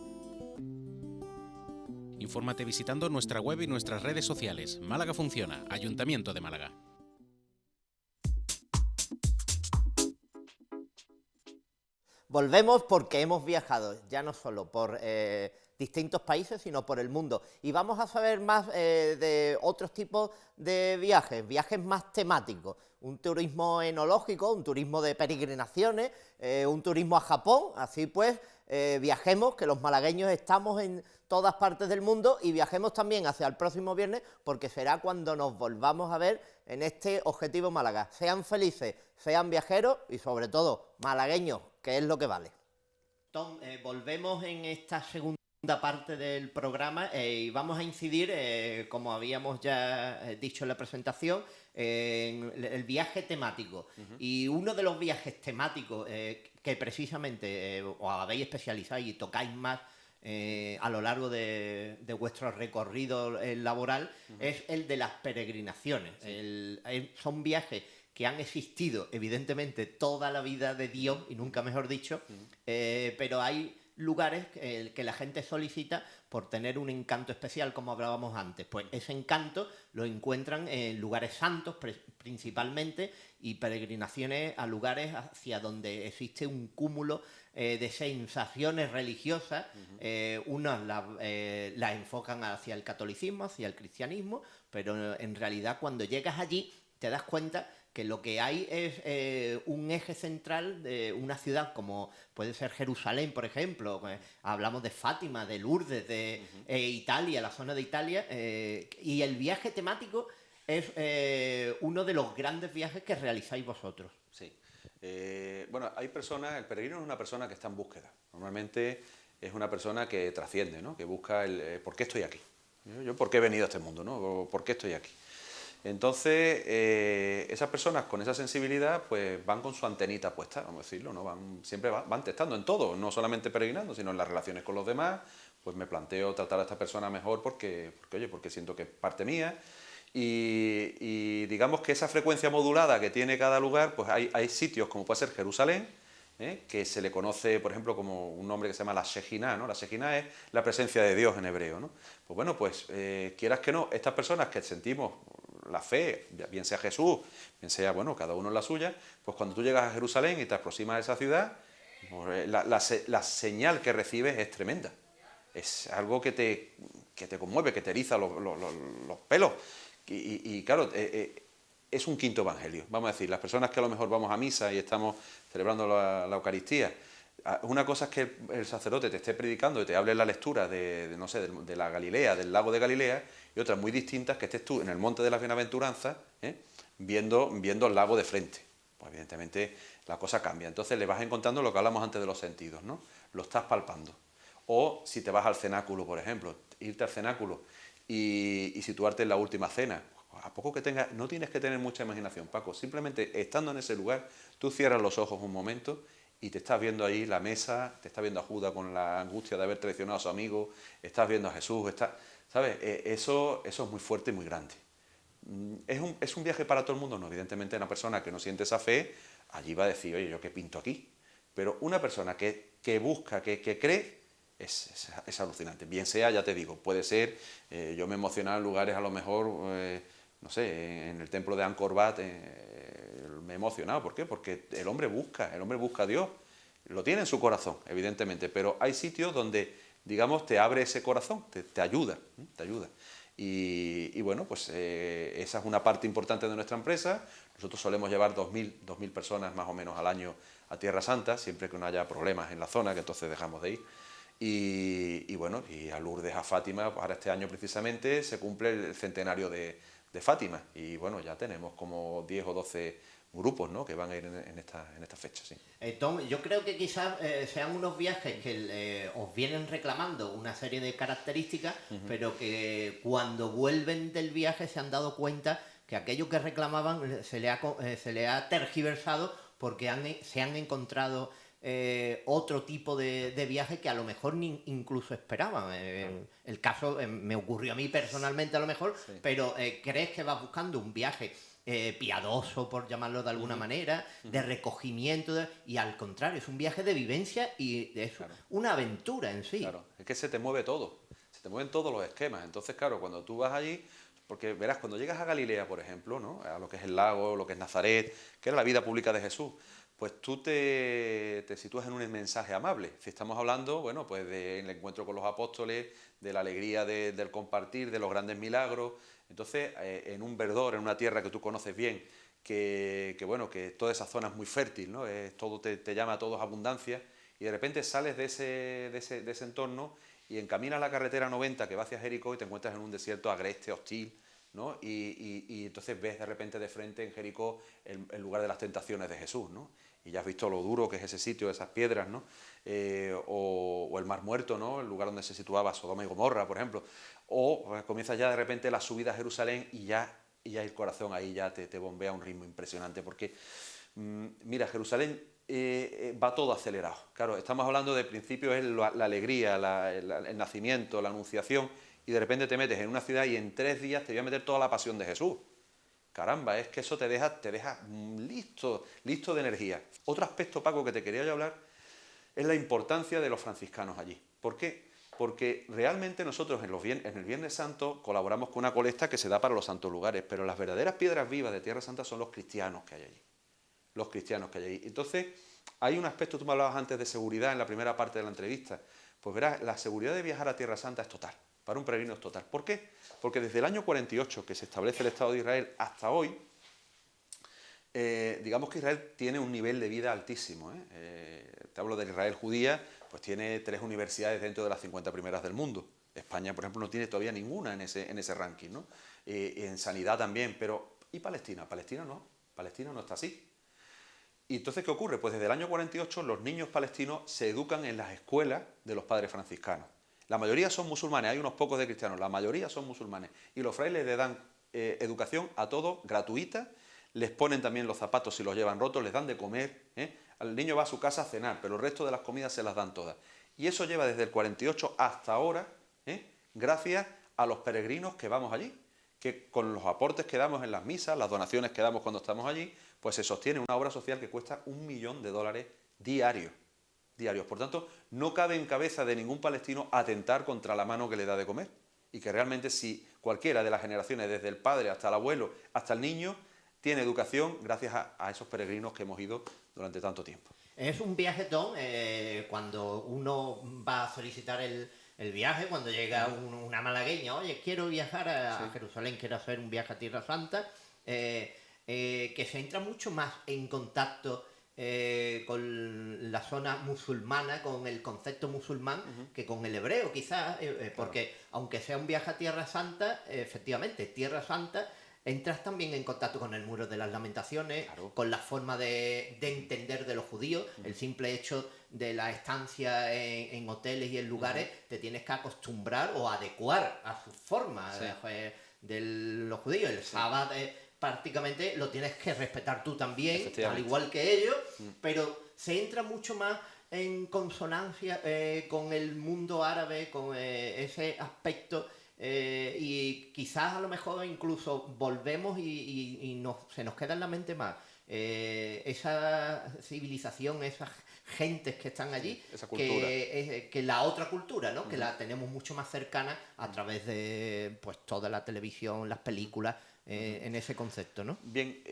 Infórmate visitando nuestra web y nuestras redes sociales. Málaga funciona. Ayuntamiento de Málaga. Volvemos porque hemos viajado ya no solo por distintos países, sino por el mundo. Y vamos a saber más de otros tipos de viajes, viajes más temáticos. Un turismo enológico, un turismo de peregrinaciones, un turismo a Japón. Así pues, viajemos, que los malagueños estamos en todas partes del mundo, y viajemos también hacia el próximo viernes, porque será cuando nos volvamos a ver en este Objetivo Málaga. Sean felices, sean viajeros y sobre todo malagueños, que es lo que vale. Tom, volvemos en esta segunda parte del programa y vamos a incidir, como habíamos ya dicho en la presentación, en el viaje temático. Y uno de los viajes temáticos que precisamente os habéis especializado y tocáis más a lo largo de vuestro recorrido laboral es el de las peregrinaciones. Son viajes que han existido, evidentemente, toda la vida de Dios, y nunca mejor dicho, pero hay lugares que la gente solicita por tener un encanto especial, como hablábamos antes. Pues ese encanto lo encuentran en lugares santos principalmente, y peregrinaciones a lugares hacia donde existe un cúmulo de sensaciones religiosas. Unas las enfocan hacia el catolicismo, hacia el cristianismo, pero en realidad cuando llegas allí te das cuenta que lo que hay es un eje central de una ciudad como puede ser Jerusalén, por ejemplo. Hablamos de Fátima, de Lourdes, de Italia, la zona de Italia, y el viaje temático es uno de los grandes viajes que realizáis vosotros. Sí. Bueno, hay personas, el peregrino es una persona que está en búsqueda. Normalmente es una persona que trasciende, ¿no? Que busca el ¿por qué estoy aquí? ¿Yo por qué he venido a este mundo? ¿No? ¿Por qué estoy aquí? Entonces, esas personas con esa sensibilidad pues van con su antenita puesta, vamos a decirlo, ¿no? Siempre van testando en todo, no solamente peregrinando, sino en las relaciones con los demás. Pues me planteo tratar a esta persona mejor porque siento que es parte mía. Y digamos que esa frecuencia modulada que tiene cada lugar, pues hay sitios como puede ser Jerusalén, que se le conoce, por ejemplo, como un nombre que se llama la Shejinah, ¿no? La Shejinah es la presencia de Dios en hebreo, ¿no? Pues bueno, pues quieras que no, estas personas que sentimos la fe, bien sea Jesús, bien sea, bueno, cada uno en la suya, pues cuando tú llegas a Jerusalén y te aproximas a esa ciudad, pues la señal que recibes es tremenda. Es algo que te conmueve, que te eriza los pelos. Y claro, es un quinto evangelio. Vamos a decir, las personas que a lo mejor vamos a misa y estamos celebrando la Eucaristía, una cosa es que el sacerdote te esté predicando y te hable en la lectura de la Galilea, del lago de Galilea, y otra muy distinta es que estés tú en el monte de las bienaventuranzas, viendo el lago de frente. Pues evidentemente la cosa cambia. Entonces le vas encontrando lo que hablamos antes de los sentidos, ¿no? Lo estás palpando. O si te vas al cenáculo, por ejemplo, irte al cenáculo y situarte en la última cena. A poco que tengas, no tienes que tener mucha imaginación, Paco. Simplemente estando en ese lugar, tú cierras los ojos un momento y te estás viendo ahí la mesa, te estás viendo a Judas con la angustia de haber traicionado a su amigo, estás viendo a Jesús, ¿sabes? Eso es muy fuerte y muy grande. ¿Es un viaje para todo el mundo? No, evidentemente una persona que no siente esa fe, allí va a decir, oye, ¿yo qué pinto aquí? Pero una persona que busca, que cree, es alucinante. Bien sea, ya te digo, puede ser, yo me he emocionado en lugares a lo mejor, no sé, en el templo de Angkor Wat, me he emocionado. ¿Por qué? Porque el hombre busca a Dios, lo tiene en su corazón, evidentemente, pero hay sitios donde, digamos, te abre ese corazón, te ayuda, te ayuda. Y bueno, pues esa es una parte importante de nuestra empresa. Nosotros solemos llevar 2.000 personas más o menos al año a Tierra Santa, siempre que no haya problemas en la zona, que entonces dejamos de ir. Y bueno, y a Lourdes, a Fátima, pues ahora este año precisamente se cumple el centenario de Fátima, y bueno, ya tenemos como 10 o 12 grupos, ¿no?, que van a ir en esta fecha, sí. Tom, yo creo que quizás sean unos viajes que os vienen reclamando una serie de características, pero que cuando vuelven del viaje se han dado cuenta que aquello que reclamaban se le ha tergiversado porque se han encontrado otro tipo de viaje que a lo mejor incluso esperaban. El caso me ocurrió a mí personalmente a lo mejor, sí. Pero crees que vas buscando un viaje piadoso, por llamarlo de alguna manera, de recogimiento, y al contrario, es un viaje de vivencia y es una aventura en sí. Claro, es que se te mueve todo, se te mueven todos los esquemas. Entonces, claro, cuando tú vas allí, porque verás, cuando llegas a Galilea, por ejemplo, ¿no?, a lo que es el lago, lo que es Nazaret, que era la vida pública de Jesús, pues tú te sitúas en un mensaje amable. Si estamos hablando, bueno, pues del encuentro con los apóstoles, de la alegría del compartir, de los grandes milagros. Entonces, en un verdor, en una tierra que tú conoces bien, que toda esa zona es muy fértil, ¿no? Todo te llama a todos abundancia, y de repente sales de ese entorno y encaminas la carretera 90 que va hacia Jericó y te encuentras en un desierto agreste, hostil, ¿no? Y entonces ves de repente de frente en Jericó el lugar de las tentaciones de Jesús, ¿no? Y ya has visto lo duro que es ese sitio, esas piedras, ¿no? O el Mar Muerto, ¿no?, el lugar donde se situaba Sodoma y Gomorra, por ejemplo. O pues, comienza ya de repente la subida a Jerusalén y ya el corazón ahí ya te bombea a un ritmo impresionante, porque mira, Jerusalén va todo acelerado. Claro, estamos hablando de principio es la alegría, el nacimiento, la anunciación, y de repente te metes en una ciudad y en 3 días te voy a meter toda la pasión de Jesús. Caramba, es que eso te deja listo de energía. Otro aspecto, Paco, que te quería yo hablar es la importancia de los franciscanos allí. ¿Por qué? Porque realmente nosotros en el Viernes Santo colaboramos con una colecta que se da para los santos lugares, pero las verdaderas piedras vivas de Tierra Santa son los cristianos que hay allí. Los cristianos que hay allí. Entonces, hay un aspecto, tú me hablabas antes de seguridad en la primera parte de la entrevista. Pues verás, la seguridad de viajar a Tierra Santa es total. Para un peregrino es total. ¿Por qué? Porque desde el año 48, que se establece el Estado de Israel, hasta hoy, digamos que Israel tiene un nivel de vida altísimo. Te hablo de Israel judía, pues tiene 3 universidades dentro de las 50 primeras del mundo. España, por ejemplo, no tiene todavía ninguna en ese ranking, ¿no? En sanidad también, pero ¿y Palestina? Palestina no está así. Y entonces, ¿qué ocurre? Pues desde el año 48 los niños palestinos se educan en las escuelas de los padres franciscanos. La mayoría son musulmanes, hay unos pocos de cristianos, la mayoría son musulmanes. Y los frailes le dan educación a todos gratuita, les ponen también los zapatos si los llevan rotos, les dan de comer. El niño va a su casa a cenar, pero el resto de las comidas se las dan todas. Y eso lleva desde el 48 hasta ahora, gracias a los peregrinos que vamos allí, que con los aportes que damos en las misas, las donaciones que damos cuando estamos allí, pues se sostiene una obra social que cuesta $1 millón diarios. Por tanto, no cabe en cabeza de ningún palestino atentar contra la mano que le da de comer. Y que realmente si cualquiera de las generaciones, desde el padre hasta el abuelo, hasta el niño, tiene educación gracias a esos peregrinos que hemos ido durante tanto tiempo. Es un viajetón cuando uno va a solicitar el viaje, cuando llega una malagueña, oye, quiero viajar a Jerusalén, quiero hacer un viaje a Tierra Santa, que se entra mucho más en contacto con la zona musulmana, con el concepto musulmán, que con el hebreo quizás, porque aunque sea un viaje a Tierra Santa, efectivamente, Tierra Santa, entras también en contacto con el Muro de las Lamentaciones, con la forma de entender de los judíos, el simple hecho de la estancia en hoteles y en lugares, te tienes que acostumbrar o adecuar a su forma de los judíos. El sábado prácticamente lo tienes que respetar tú también, al igual que ellos, pero se entra mucho más en consonancia con el mundo árabe, con ese aspecto, y quizás a lo mejor incluso volvemos y se nos queda en la mente más esa civilización, esas gentes que están allí, esa cultura, que la otra cultura, ¿no? Que la tenemos mucho más cercana a través de pues toda la televisión, las películas, en ese concepto, ¿no? Bien,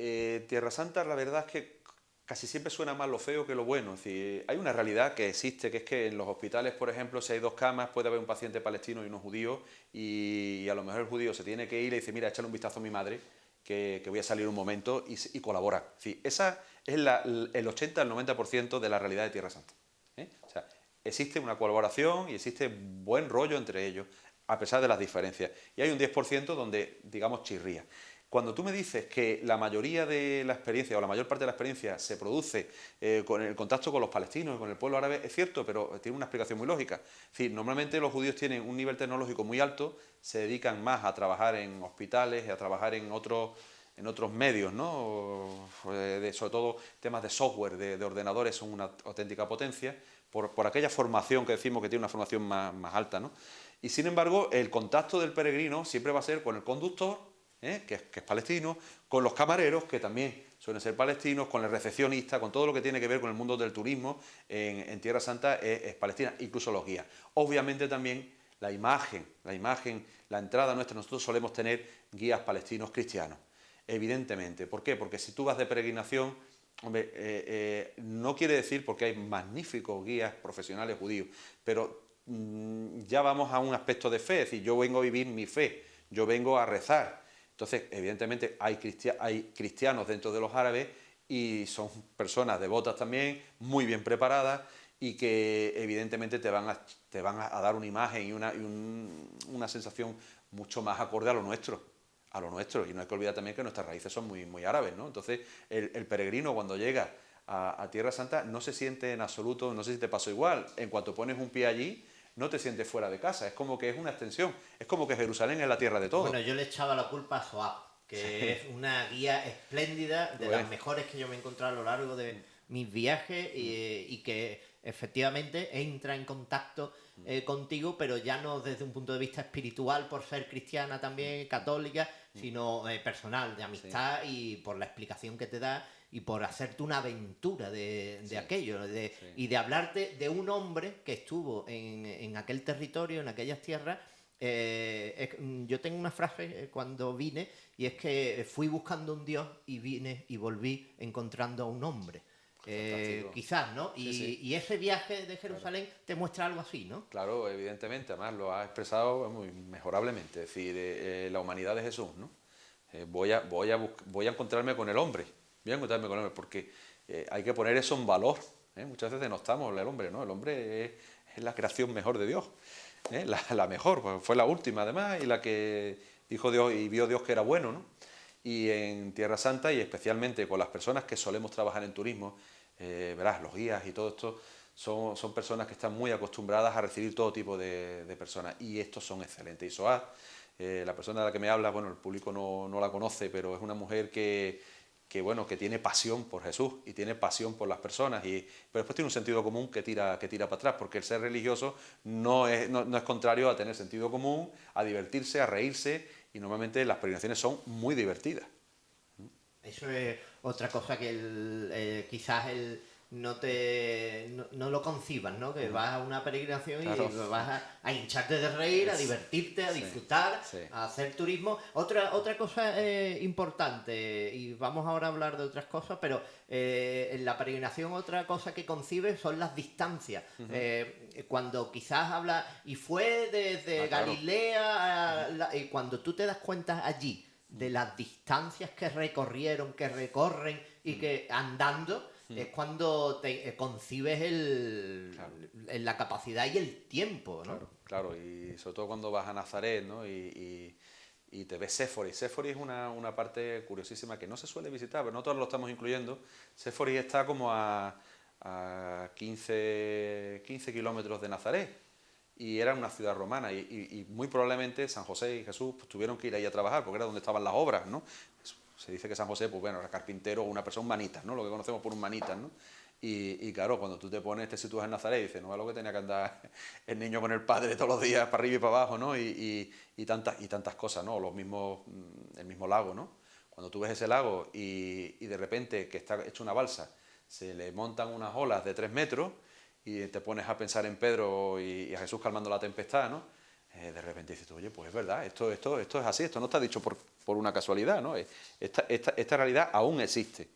Tierra Santa, la verdad es que casi siempre suena más lo feo que lo bueno. Es decir, hay una realidad que existe, que es que en los hospitales, por ejemplo, si hay 2 camas, puede haber un paciente palestino y uno judío, y a lo mejor el judío se tiene que ir y dice, mira, échale un vistazo a mi madre, que voy a salir un momento, y colabora. Es decir, esa es el 80 al 90% de la realidad de Tierra Santa. O sea, existe una colaboración y existe buen rollo entre ellos, a pesar de las diferencias. Y hay un 10% donde, digamos, chirría. Cuando tú me dices que la mayoría de la experiencia o la mayor parte de la experiencia se produce con el contacto con los palestinos, con el pueblo árabe, es cierto, pero tiene una explicación muy lógica. Es decir, normalmente los judíos tienen un nivel tecnológico muy alto, se dedican más a trabajar en hospitales y a trabajar en otros en otros medios, ¿no? Sobre todo temas de software, de ordenadores, son una auténtica potencia, por aquella formación que decimos que tiene una formación más alta, ¿no? Y sin embargo, el contacto del peregrino siempre va a ser con el conductor, que es palestino, con los camareros, que también suelen ser palestinos, con el recepcionista, con todo lo que tiene que ver con el mundo del turismo en Tierra Santa es palestina, incluso los guías. Obviamente también la imagen, la entrada nuestra, nosotros solemos tener guías palestinos cristianos, evidentemente. ¿Por qué? Porque si tú vas de peregrinación, hombre, no quiere decir, porque hay magníficos guías profesionales judíos, pero ya vamos a un aspecto de fe, es decir, yo vengo a vivir mi fe, yo vengo a rezar. Entonces, evidentemente, hay cristianos dentro de los árabes y son personas devotas también, muy bien preparadas y que evidentemente te van a dar una imagen y una sensación mucho más acorde a lo nuestro. Y no hay que olvidar también que nuestras raíces son muy árabes, ¿no? Entonces, el peregrino cuando llega a Tierra Santa no se siente en absoluto, no sé si te pasó igual, en cuanto pones un pie allí, no te sientes fuera de casa, es como que es una extensión, es como que Jerusalén es la tierra de todos. Bueno, yo le echaba la culpa a Zohar, que es una guía espléndida, de las mejores que yo me he encontrado a lo largo de mis viajes y que efectivamente entra en contacto contigo, pero ya no desde un punto de vista espiritual por ser cristiana también, católica, sino personal, de amistad y por la explicación que te da y por hacerte una aventura de aquello, y de hablarte de un hombre que estuvo en aquel territorio, en aquellas tierras. Yo tengo una frase cuando vine, y es que fui buscando un Dios y vine y volví encontrando a un hombre. Quizás, ¿no? Y ese viaje de Jerusalén te muestra algo así, ¿no? Claro, evidentemente, además lo ha expresado muy mejorablemente, es decir, la humanidad de Jesús, ¿no? Voy a encontrarme con el hombre, porque hay que poner eso en valor, ¿eh? Muchas veces denostamos el hombre, ¿no? El hombre es la creación mejor de Dios, ¿eh? La mejor, pues fue la última además, y la que dijo Dios y vio Dios que era bueno, ¿no? Y en Tierra Santa, y especialmente con las personas que solemos trabajar en turismo, verás, los guías y todo esto, son personas que están muy acostumbradas a recibir todo tipo de personas, y estos son excelentes. Y Soad, la persona de la que me habla, bueno, el público no la conoce, pero es una mujer que tiene pasión por Jesús y tiene pasión por las personas, pero después tiene un sentido común que tira para atrás, porque el ser religioso no es contrario a tener sentido común, a divertirse, a reírse, y normalmente las peregrinaciones son muy divertidas. Eso es otra cosa que quizás no lo concibas, ¿no? Que vas a una peregrinación, claro, y vas a hincharte de reír, a divertirte, a disfrutar, a hacer turismo. Otra cosa importante, y vamos ahora a hablar de otras cosas, pero en la peregrinación otra cosa que concibes son las distancias. Cuando quizás hablas, y fue desde Galilea, cuando tú te das cuenta allí de las distancias que recorrieron, que recorren y que andando, es cuando te concibes la capacidad y el tiempo, ¿no? Claro, y sobre todo cuando vas a Nazaret, ¿no? Y te ves Séforis. Séforis es una parte curiosísima que no se suele visitar, pero nosotros lo estamos incluyendo. Séforis está como a 15 kilómetros de Nazaret, y era una ciudad romana, y muy probablemente San José y Jesús pues, tuvieron que ir ahí a trabajar, porque era donde estaban las obras, ¿no? Se dice que San José, pues bueno, era carpintero o una persona manita, ¿no? Lo que conocemos por un manitas, ¿no? Y claro, cuando tú te pones, te sitúas en Nazaret y dices, no es lo que tenía que andar el niño con el padre todos los días para arriba y para abajo, ¿no? Y tantas cosas, ¿no? El mismo lago, ¿no? Cuando tú ves ese lago y de repente, que está hecho una balsa, se le montan unas olas de 3 metros, y te pones a pensar en Pedro y a Jesús calmando la tempestad, ¿no? De repente dices, oye, pues es verdad, esto es así, esto no está dicho por una casualidad, ¿no? Esta realidad aún existe,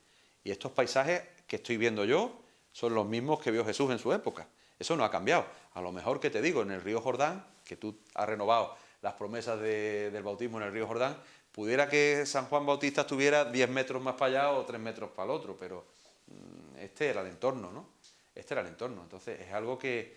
y estos paisajes que estoy viendo yo son los mismos que vio Jesús en su época. Eso no ha cambiado. A lo mejor, que te digo, en el río Jordán, que tú has renovado las promesas del bautismo en el río Jordán, pudiera que San Juan Bautista estuviera 10 metros más para allá o 3 metros para el otro, pero este era el entorno, ¿no? Este era el entorno. Entonces es algo que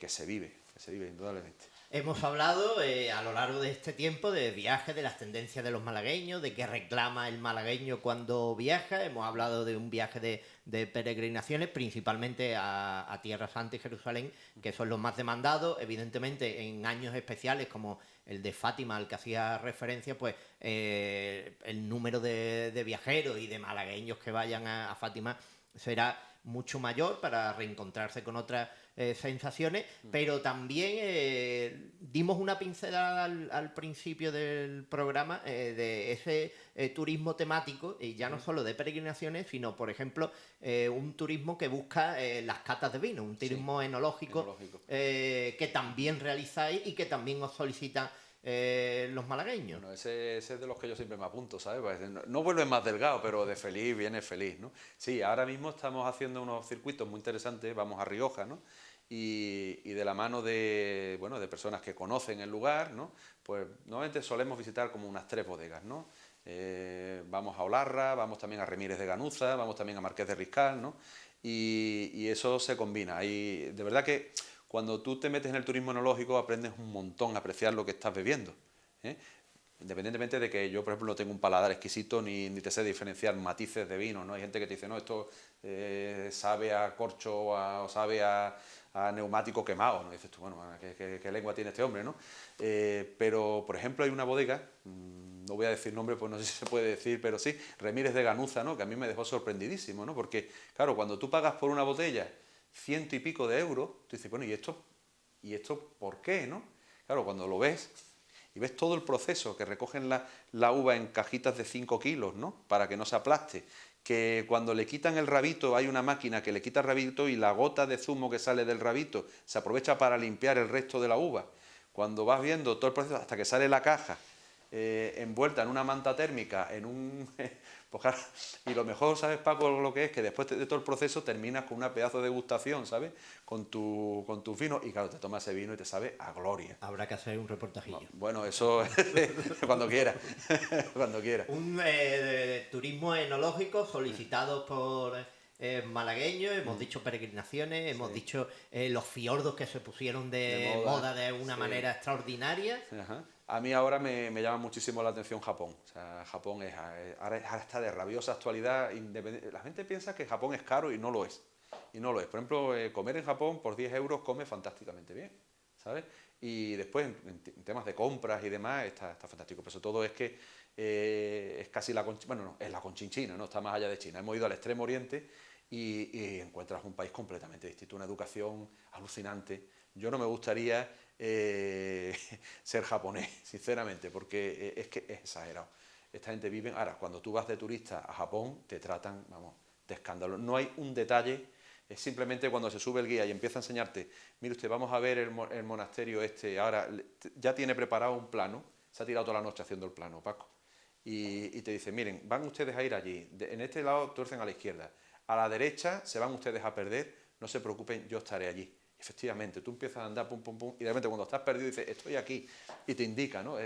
se vive indudablemente. Hemos hablado a lo largo de este tiempo de viajes, de las tendencias de los malagueños, de qué reclama el malagueño cuando viaja. Hemos hablado de un viaje de peregrinaciones, principalmente a Tierra Santa y Jerusalén, que son los más demandados. Evidentemente, en años especiales como el de Fátima, al que hacía referencia, pues el número de viajeros y de malagueños que vayan a Fátima será mucho mayor para reencontrarse con otras sensaciones, pero también dimos una pincelada al principio del programa de ese turismo temático, y ya no solo de peregrinaciones, sino, por ejemplo, un turismo que busca las catas de vino, un turismo enológico. Que también realizáis y que también os solicitan los malagueños. Bueno, ese es de los que yo siempre me apunto, ¿sabes? Pues no vuelves más delgado, pero de feliz viene feliz, ¿no? Sí, ahora mismo estamos haciendo unos circuitos muy interesantes, vamos a Rioja, ¿no? Y de la mano de, bueno, de personas que conocen el lugar, ¿no? Pues normalmente solemos visitar como unas 3 bodegas, ¿no? Vamos a Olarra, vamos también a Remírez de Ganuza, vamos también a Marqués de Riscal, ¿no? Y eso se combina. Y de verdad que cuando tú te metes en el turismo enológico aprendes un montón a apreciar lo que estás bebiendo, ¿eh? Independientemente de que yo, por ejemplo, no tengo un paladar exquisito ni te sé diferenciar matices de vino, ¿no? Hay gente que te dice, no, esto sabe a corcho o sabe a neumático quemado, ¿no? Y dices tú, bueno, ¿qué lengua tiene este hombre, ¿no? Pero, por ejemplo, hay una bodega, no voy a decir nombre, pues no sé si se puede decir, pero sí, Remírez de Ganuza, ¿no? Que a mí me dejó sorprendidísimo, ¿no? Porque, claro, cuando tú pagas por una botella 100 y pico de euros, tú dices, bueno, ¿y esto por qué, no? Claro, cuando lo ves y ves todo el proceso, que recogen la uva en cajitas de 5 kilos, ¿no? Para que no se aplaste, que cuando le quitan el rabito hay una máquina que le quita el rabito y la gota de zumo que sale del rabito se aprovecha para limpiar el resto de la uva. Cuando vas viendo todo el proceso hasta que sale la caja envuelta en una manta térmica, en un... Pues claro, y lo mejor, ¿sabes, Paco, lo que es? Que después de todo el proceso terminas con una pedazo de degustación, ¿sabes? Con tu vino, y claro, te tomas ese vino y te sabe a gloria. Habrá que hacer un reportajillo. Bueno, eso cuando quiera, cuando quiera. Un turismo enológico solicitado por malagueños, hemos dicho peregrinaciones, hemos dicho los fiordos que se pusieron de moda de una manera extraordinaria. Ajá. A mí ahora me llama muchísimo la atención Japón. O sea, Japón ahora está de rabiosa actualidad. La gente piensa que Japón es caro y no lo es. Y no lo es. Por ejemplo, comer en Japón por 10 euros come fantásticamente bien, ¿sabes? Y después, en temas de compras y demás, está fantástico. Pero sobre todo es que es casi es la Conchinchina, ¿no? Está más allá de China. Hemos ido al Extremo Oriente y encuentras un país completamente distinto, una educación alucinante. Yo no me gustaría ser japonés, sinceramente, porque es que es exagerado. Esta gente vive... Ahora, cuando tú vas de turista a Japón, te tratan, vamos, de escándalo. No hay un detalle, es simplemente cuando se sube el guía y empieza a enseñarte, mire usted, vamos a ver el monasterio este, ahora ya tiene preparado un plano, se ha tirado toda la noche haciendo el plano, Paco, y te dice, miren, van ustedes a ir allí, en este lado tuercen a la izquierda, a la derecha se van ustedes a perder, no se preocupen, yo estaré allí. Efectivamente, tú empiezas a andar pum, pum, pum, y de repente cuando estás perdido dices, estoy aquí, y te indica, ¿no?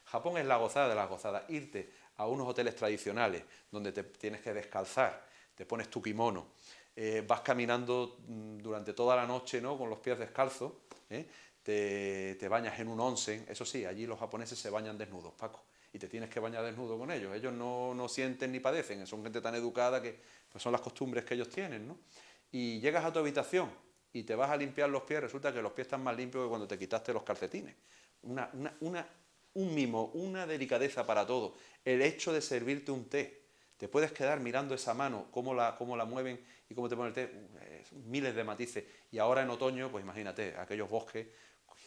Japón es la gozada de las gozadas. Irte a unos hoteles tradicionales donde te tienes que descalzar, te pones tu kimono, vas caminando durante toda la noche, ¿no? Con los pies descalzos, te bañas en un onsen. Eso sí, allí los japoneses se bañan desnudos, Paco, y te tienes que bañar desnudo con ellos. Ellos no sienten ni padecen, son gente tan educada que pues son las costumbres que ellos tienen, ¿no? Y llegas a tu habitación y te vas a limpiar los pies, resulta que los pies están más limpios que cuando te quitaste los calcetines. Un mimo, una delicadeza para todo. El hecho de servirte un té, te puedes quedar mirando esa mano, cómo la mueven y cómo te ponen el té, miles de matices. Y ahora en otoño, pues imagínate, aquellos bosques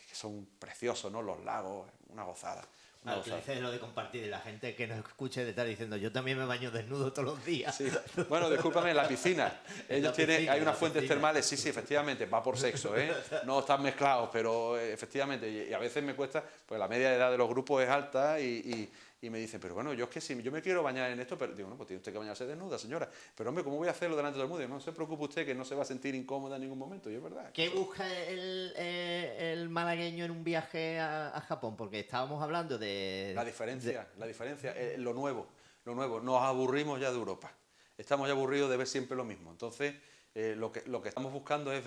que son preciosos, ¿no? Los lagos, una gozada. Claro, que dices lo de compartir, y la gente que nos escuche de estar diciendo, yo también me baño desnudo todos los días. Sí. Bueno, discúlpame, en la piscina. Hay unas fuentes termales, sí, efectivamente, va por sexo, ¿eh? No están mezclados, pero efectivamente, y a veces me cuesta, pues la media de edad de los grupos es alta y me dicen, pero bueno, yo es que si yo me quiero bañar en esto, pero digo, no, pues tiene usted que bañarse desnuda, señora. Pero hombre, ¿cómo voy a hacerlo delante de todo el mundo? Y no se preocupe usted, que no se va a sentir incómoda en ningún momento, y es verdad. ¿Qué busca el malagueño en un viaje a Japón? Porque estábamos hablando de... La diferencia, lo nuevo. Nos aburrimos ya de Europa. Estamos ya aburridos de ver siempre lo mismo. Entonces, lo que estamos buscando es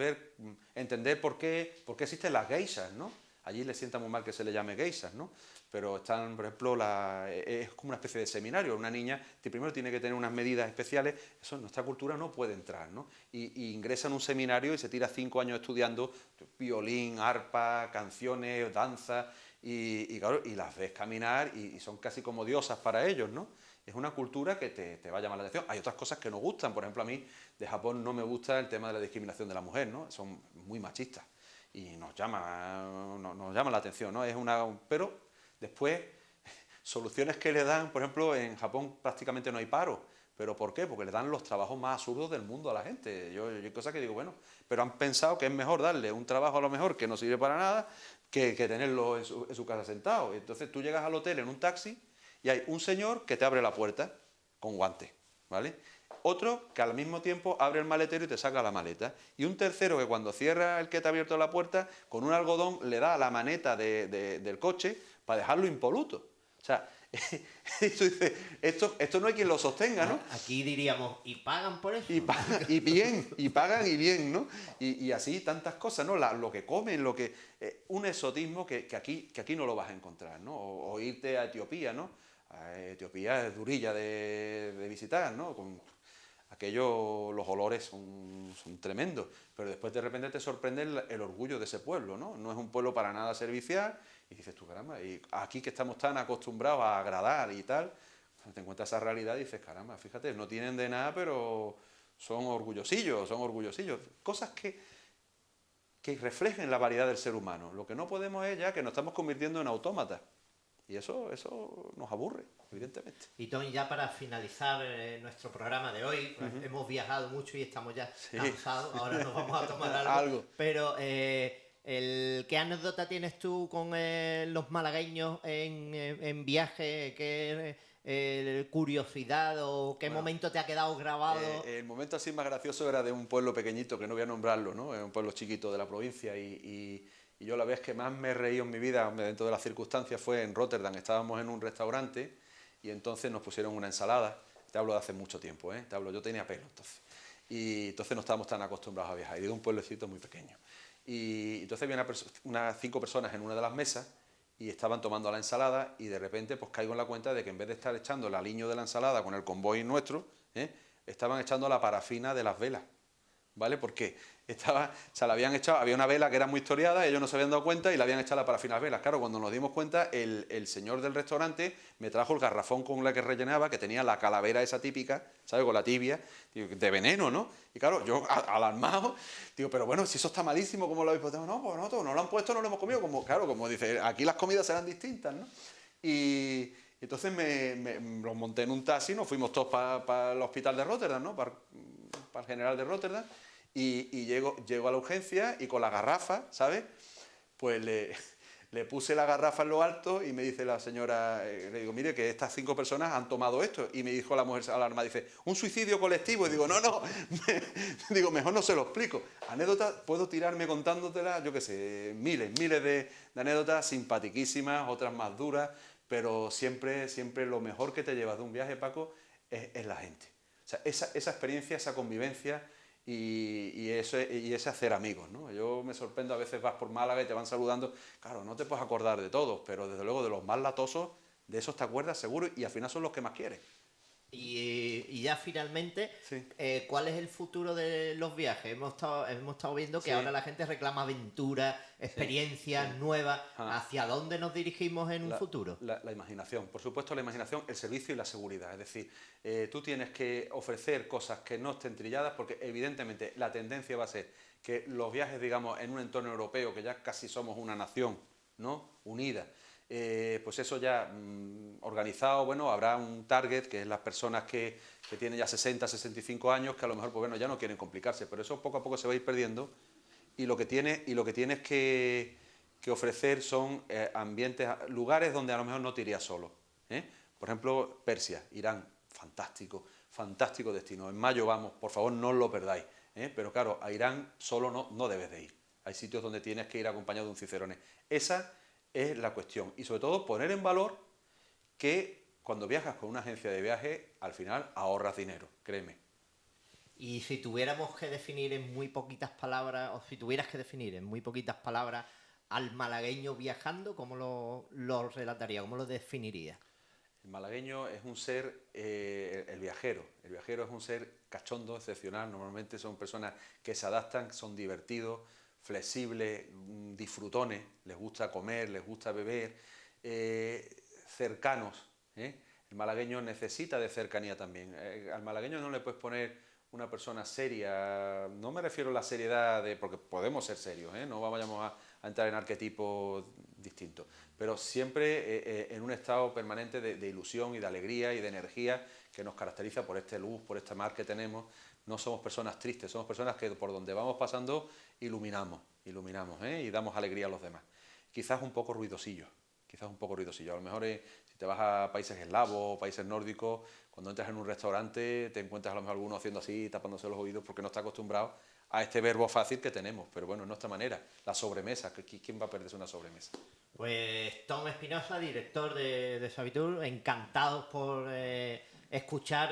entender por qué existen las geishas, ¿no? allí les sienta muy mal que se le llame geishas, ¿no? Pero están, por ejemplo, es como una especie de seminario. Una niña primero tiene que tener unas medidas especiales, eso en nuestra cultura no puede entrar, ¿no? Y ingresa en un seminario y se tira 5 años estudiando violín, arpa, canciones, danza, y claro, y las ves caminar y son casi como diosas para ellos, ¿no? Es una cultura que te va a llamar la atención. Hay otras cosas que nos gustan, por ejemplo, a mí de Japón no me gusta el tema de la discriminación de la mujer, ¿no? Son muy machistas y nos llama la atención, ¿no? Pero después, soluciones que le dan, por ejemplo, en Japón prácticamente no hay paro. ¿Pero por qué? Porque le dan los trabajos más absurdos del mundo a la gente. Yo hay cosas que digo, bueno, pero han pensado que es mejor darle un trabajo a lo mejor que no sirve para nada que tenerlo en su casa sentado. Entonces tú llegas al hotel en un taxi y hay un señor que te abre la puerta con guantes, ¿vale? Otro que al mismo tiempo abre el maletero y te saca la maleta. Y un tercero que cuando cierra el que te ha abierto la puerta, con un algodón le da a la maneta del coche para dejarlo impoluto. O sea, esto no hay quien lo sostenga, ¿no? Aquí diríamos, ¿y pagan por eso? Y pagan y bien, ¿no? Y así tantas cosas, ¿no? Lo que comen, un exotismo que aquí no lo vas a encontrar, ¿no? O irte a Etiopía, ¿no? Etiopía es durilla de visitar, ¿no? Los olores son tremendos, pero después de repente te sorprende el orgullo de ese pueblo, ¿no? No es un pueblo para nada servicial, y dices tú, caramba, y aquí que estamos tan acostumbrados a agradar y tal, cuando te encuentras esa realidad y dices, caramba, fíjate, no tienen de nada, pero son orgullosillos, cosas que reflejen la variedad del ser humano. Lo que no podemos es ya que nos estamos convirtiendo en autómatas. Y eso nos aburre, evidentemente. Y Tony, ya para finalizar nuestro programa de hoy, pues hemos viajado mucho y estamos ya cansados, ahora nos vamos a tomar algo. Pero, ¿qué anécdota tienes tú con los malagueños en viaje? ¿Qué curiosidad o qué momento te ha quedado grabado? El momento así más gracioso era de un pueblo pequeñito, que no voy a nombrarlo, ¿no? Es un pueblo chiquito de la provincia y yo la vez que más me he reído en mi vida, dentro de las circunstancias, fue en Rotterdam. Estábamos en un restaurante y entonces nos pusieron una ensalada. Te hablo de hace mucho tiempo, ¿eh? Yo tenía pelo entonces. Y entonces no estábamos tan acostumbrados a viajar. Y de un pueblecito muy pequeño. Y entonces había unas 5 personas en una de las mesas y estaban tomando la ensalada y de repente pues caigo en la cuenta de que en vez de estar echando el aliño de la ensalada con el convoy nuestro, estaban echando la parafina de las velas. ¿Vale? Porque la habían echado, había una vela que era muy historiada, ellos no se habían dado cuenta y la habían echado la parafina a las velas. Claro, cuando nos dimos cuenta, el señor del restaurante me trajo el garrafón con la que rellenaba, que tenía la calavera esa típica, ¿sabes? Con la tibia, de veneno, ¿no? Y claro, yo alarmado, digo, pero bueno, si eso está malísimo, ¿cómo lo habéis puesto? No, pues no lo han puesto, no lo hemos comido. Como dice, aquí las comidas serán distintas, ¿no? Y entonces los monté en un taxi, nos fuimos todos para el hospital de Rotterdam, ¿no? Para el general de Rotterdam. Y llego a la urgencia y con la garrafa, ¿sabes? Pues le puse la garrafa en lo alto y me dice la señora, le digo, mire que estas 5 personas han tomado esto. Y me dijo la mujer alarmada, dice, ¿un suicidio colectivo? Y digo, no, digo, mejor no se lo explico. Anécdotas, puedo tirarme contándotelas, yo qué sé, miles de anécdotas simpaticísimas, otras más duras, pero siempre lo mejor que te llevas de un viaje, Paco, es la gente. O sea, esa experiencia, esa convivencia y ese hacer amigos, ¿no? Yo me sorprendo, a veces vas por Málaga y te van saludando, claro, no te puedes acordar de todos, pero desde luego de los más latosos, de esos te acuerdas seguro y al final son los que más quieres. Y ya finalmente, sí. ¿Cuál es el futuro de los viajes? Hemos estado viendo que ahora la gente reclama aventuras, experiencias nuevas. ¿Hacia dónde nos dirigimos en un futuro? La imaginación, por supuesto la imaginación, el servicio y la seguridad. Es decir, tú tienes que ofrecer cosas que no estén trilladas porque evidentemente la tendencia va a ser que los viajes, digamos, en un entorno europeo, que ya casi somos una nación, ¿no? Unida, pues eso ya organizado, bueno, habrá un target que es las personas que tienen ya 60, 65 años, que a lo mejor pues bueno, ya no quieren complicarse, pero eso poco a poco se va a ir perdiendo y lo que tienes que ofrecer son ambientes, lugares donde a lo mejor no te irías solo, Por ejemplo, Persia, Irán, fantástico destino. En mayo vamos, por favor no os lo perdáis, pero claro, a Irán solo no debes de ir. Hay sitios donde tienes que ir acompañado de un cicerone. Esa es la cuestión. Y sobre todo poner en valor que cuando viajas con una agencia de viaje, al final ahorras dinero, créeme. Y si tuviéramos que definir en muy poquitas palabras, o si tuvieras que definir en muy poquitas palabras al malagueño viajando, ¿cómo lo relataría? ¿Cómo lo definiría? El malagueño es un ser, el viajero es un ser cachondo, excepcional. Normalmente son personas que se adaptan, son divertidos, flexibles, disfrutones, les gusta comer, les gusta beber, cercanos, ¿eh? El malagueño necesita de cercanía también. Al malagueño no le puedes poner una persona seria, no me refiero a la seriedad porque podemos ser serios, no vayamos a entrar en arquetipos distintos, pero siempre en un estado permanente de ilusión y de alegría y de energía que nos caracteriza por esta luz, por esta mar que tenemos. No somos personas tristes, somos personas que por donde vamos pasando iluminamos, y damos alegría a los demás. Quizás un poco ruidosillo, a lo mejor si te vas a países eslavos, países nórdicos, cuando entras en un restaurante te encuentras a lo mejor alguno haciendo así, tapándose los oídos porque no está acostumbrado a este verbo fácil que tenemos, pero bueno, es nuestra manera. La sobremesa, ¿quién va a perderse una sobremesa? Pues Tom Espinosa, director de Sabitur, encantados por escuchar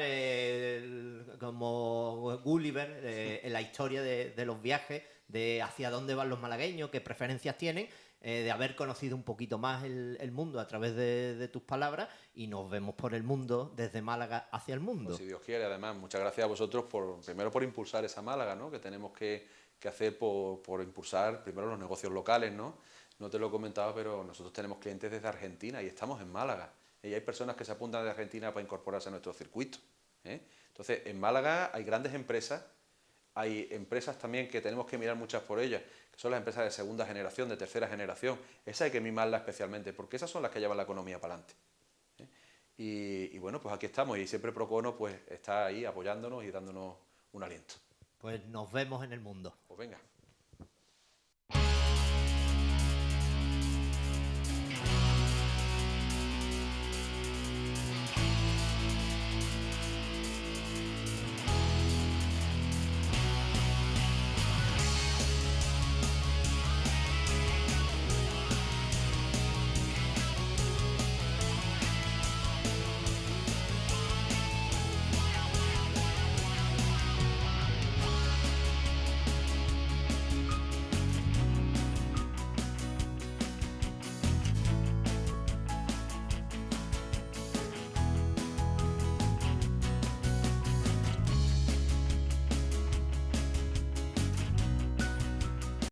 como Gulliver la historia de los viajes, de hacia dónde van los malagueños, qué preferencias tienen, de haber conocido un poquito más el mundo a través de tus palabras, y nos vemos por el mundo, desde Málaga hacia el mundo. Pues si Dios quiere, además, muchas gracias a vosotros primero por impulsar esa Málaga, ¿no? Que tenemos que hacer por impulsar primero los negocios locales, ¿no? No te lo comentaba, pero nosotros tenemos clientes desde Argentina y estamos en Málaga. Y hay personas que se apuntan de Argentina para incorporarse a nuestro circuito, ¿eh? Entonces, en Málaga hay grandes empresas, hay empresas también que tenemos que mirar muchas por ellas, que son las empresas de segunda generación, de tercera generación. Esas hay que mimarlas especialmente, porque esas son las que llevan la economía para adelante, ¿eh? Y bueno, pues aquí estamos, y siempre Procono pues está ahí apoyándonos y dándonos un aliento. Pues nos vemos en el mundo. Pues venga.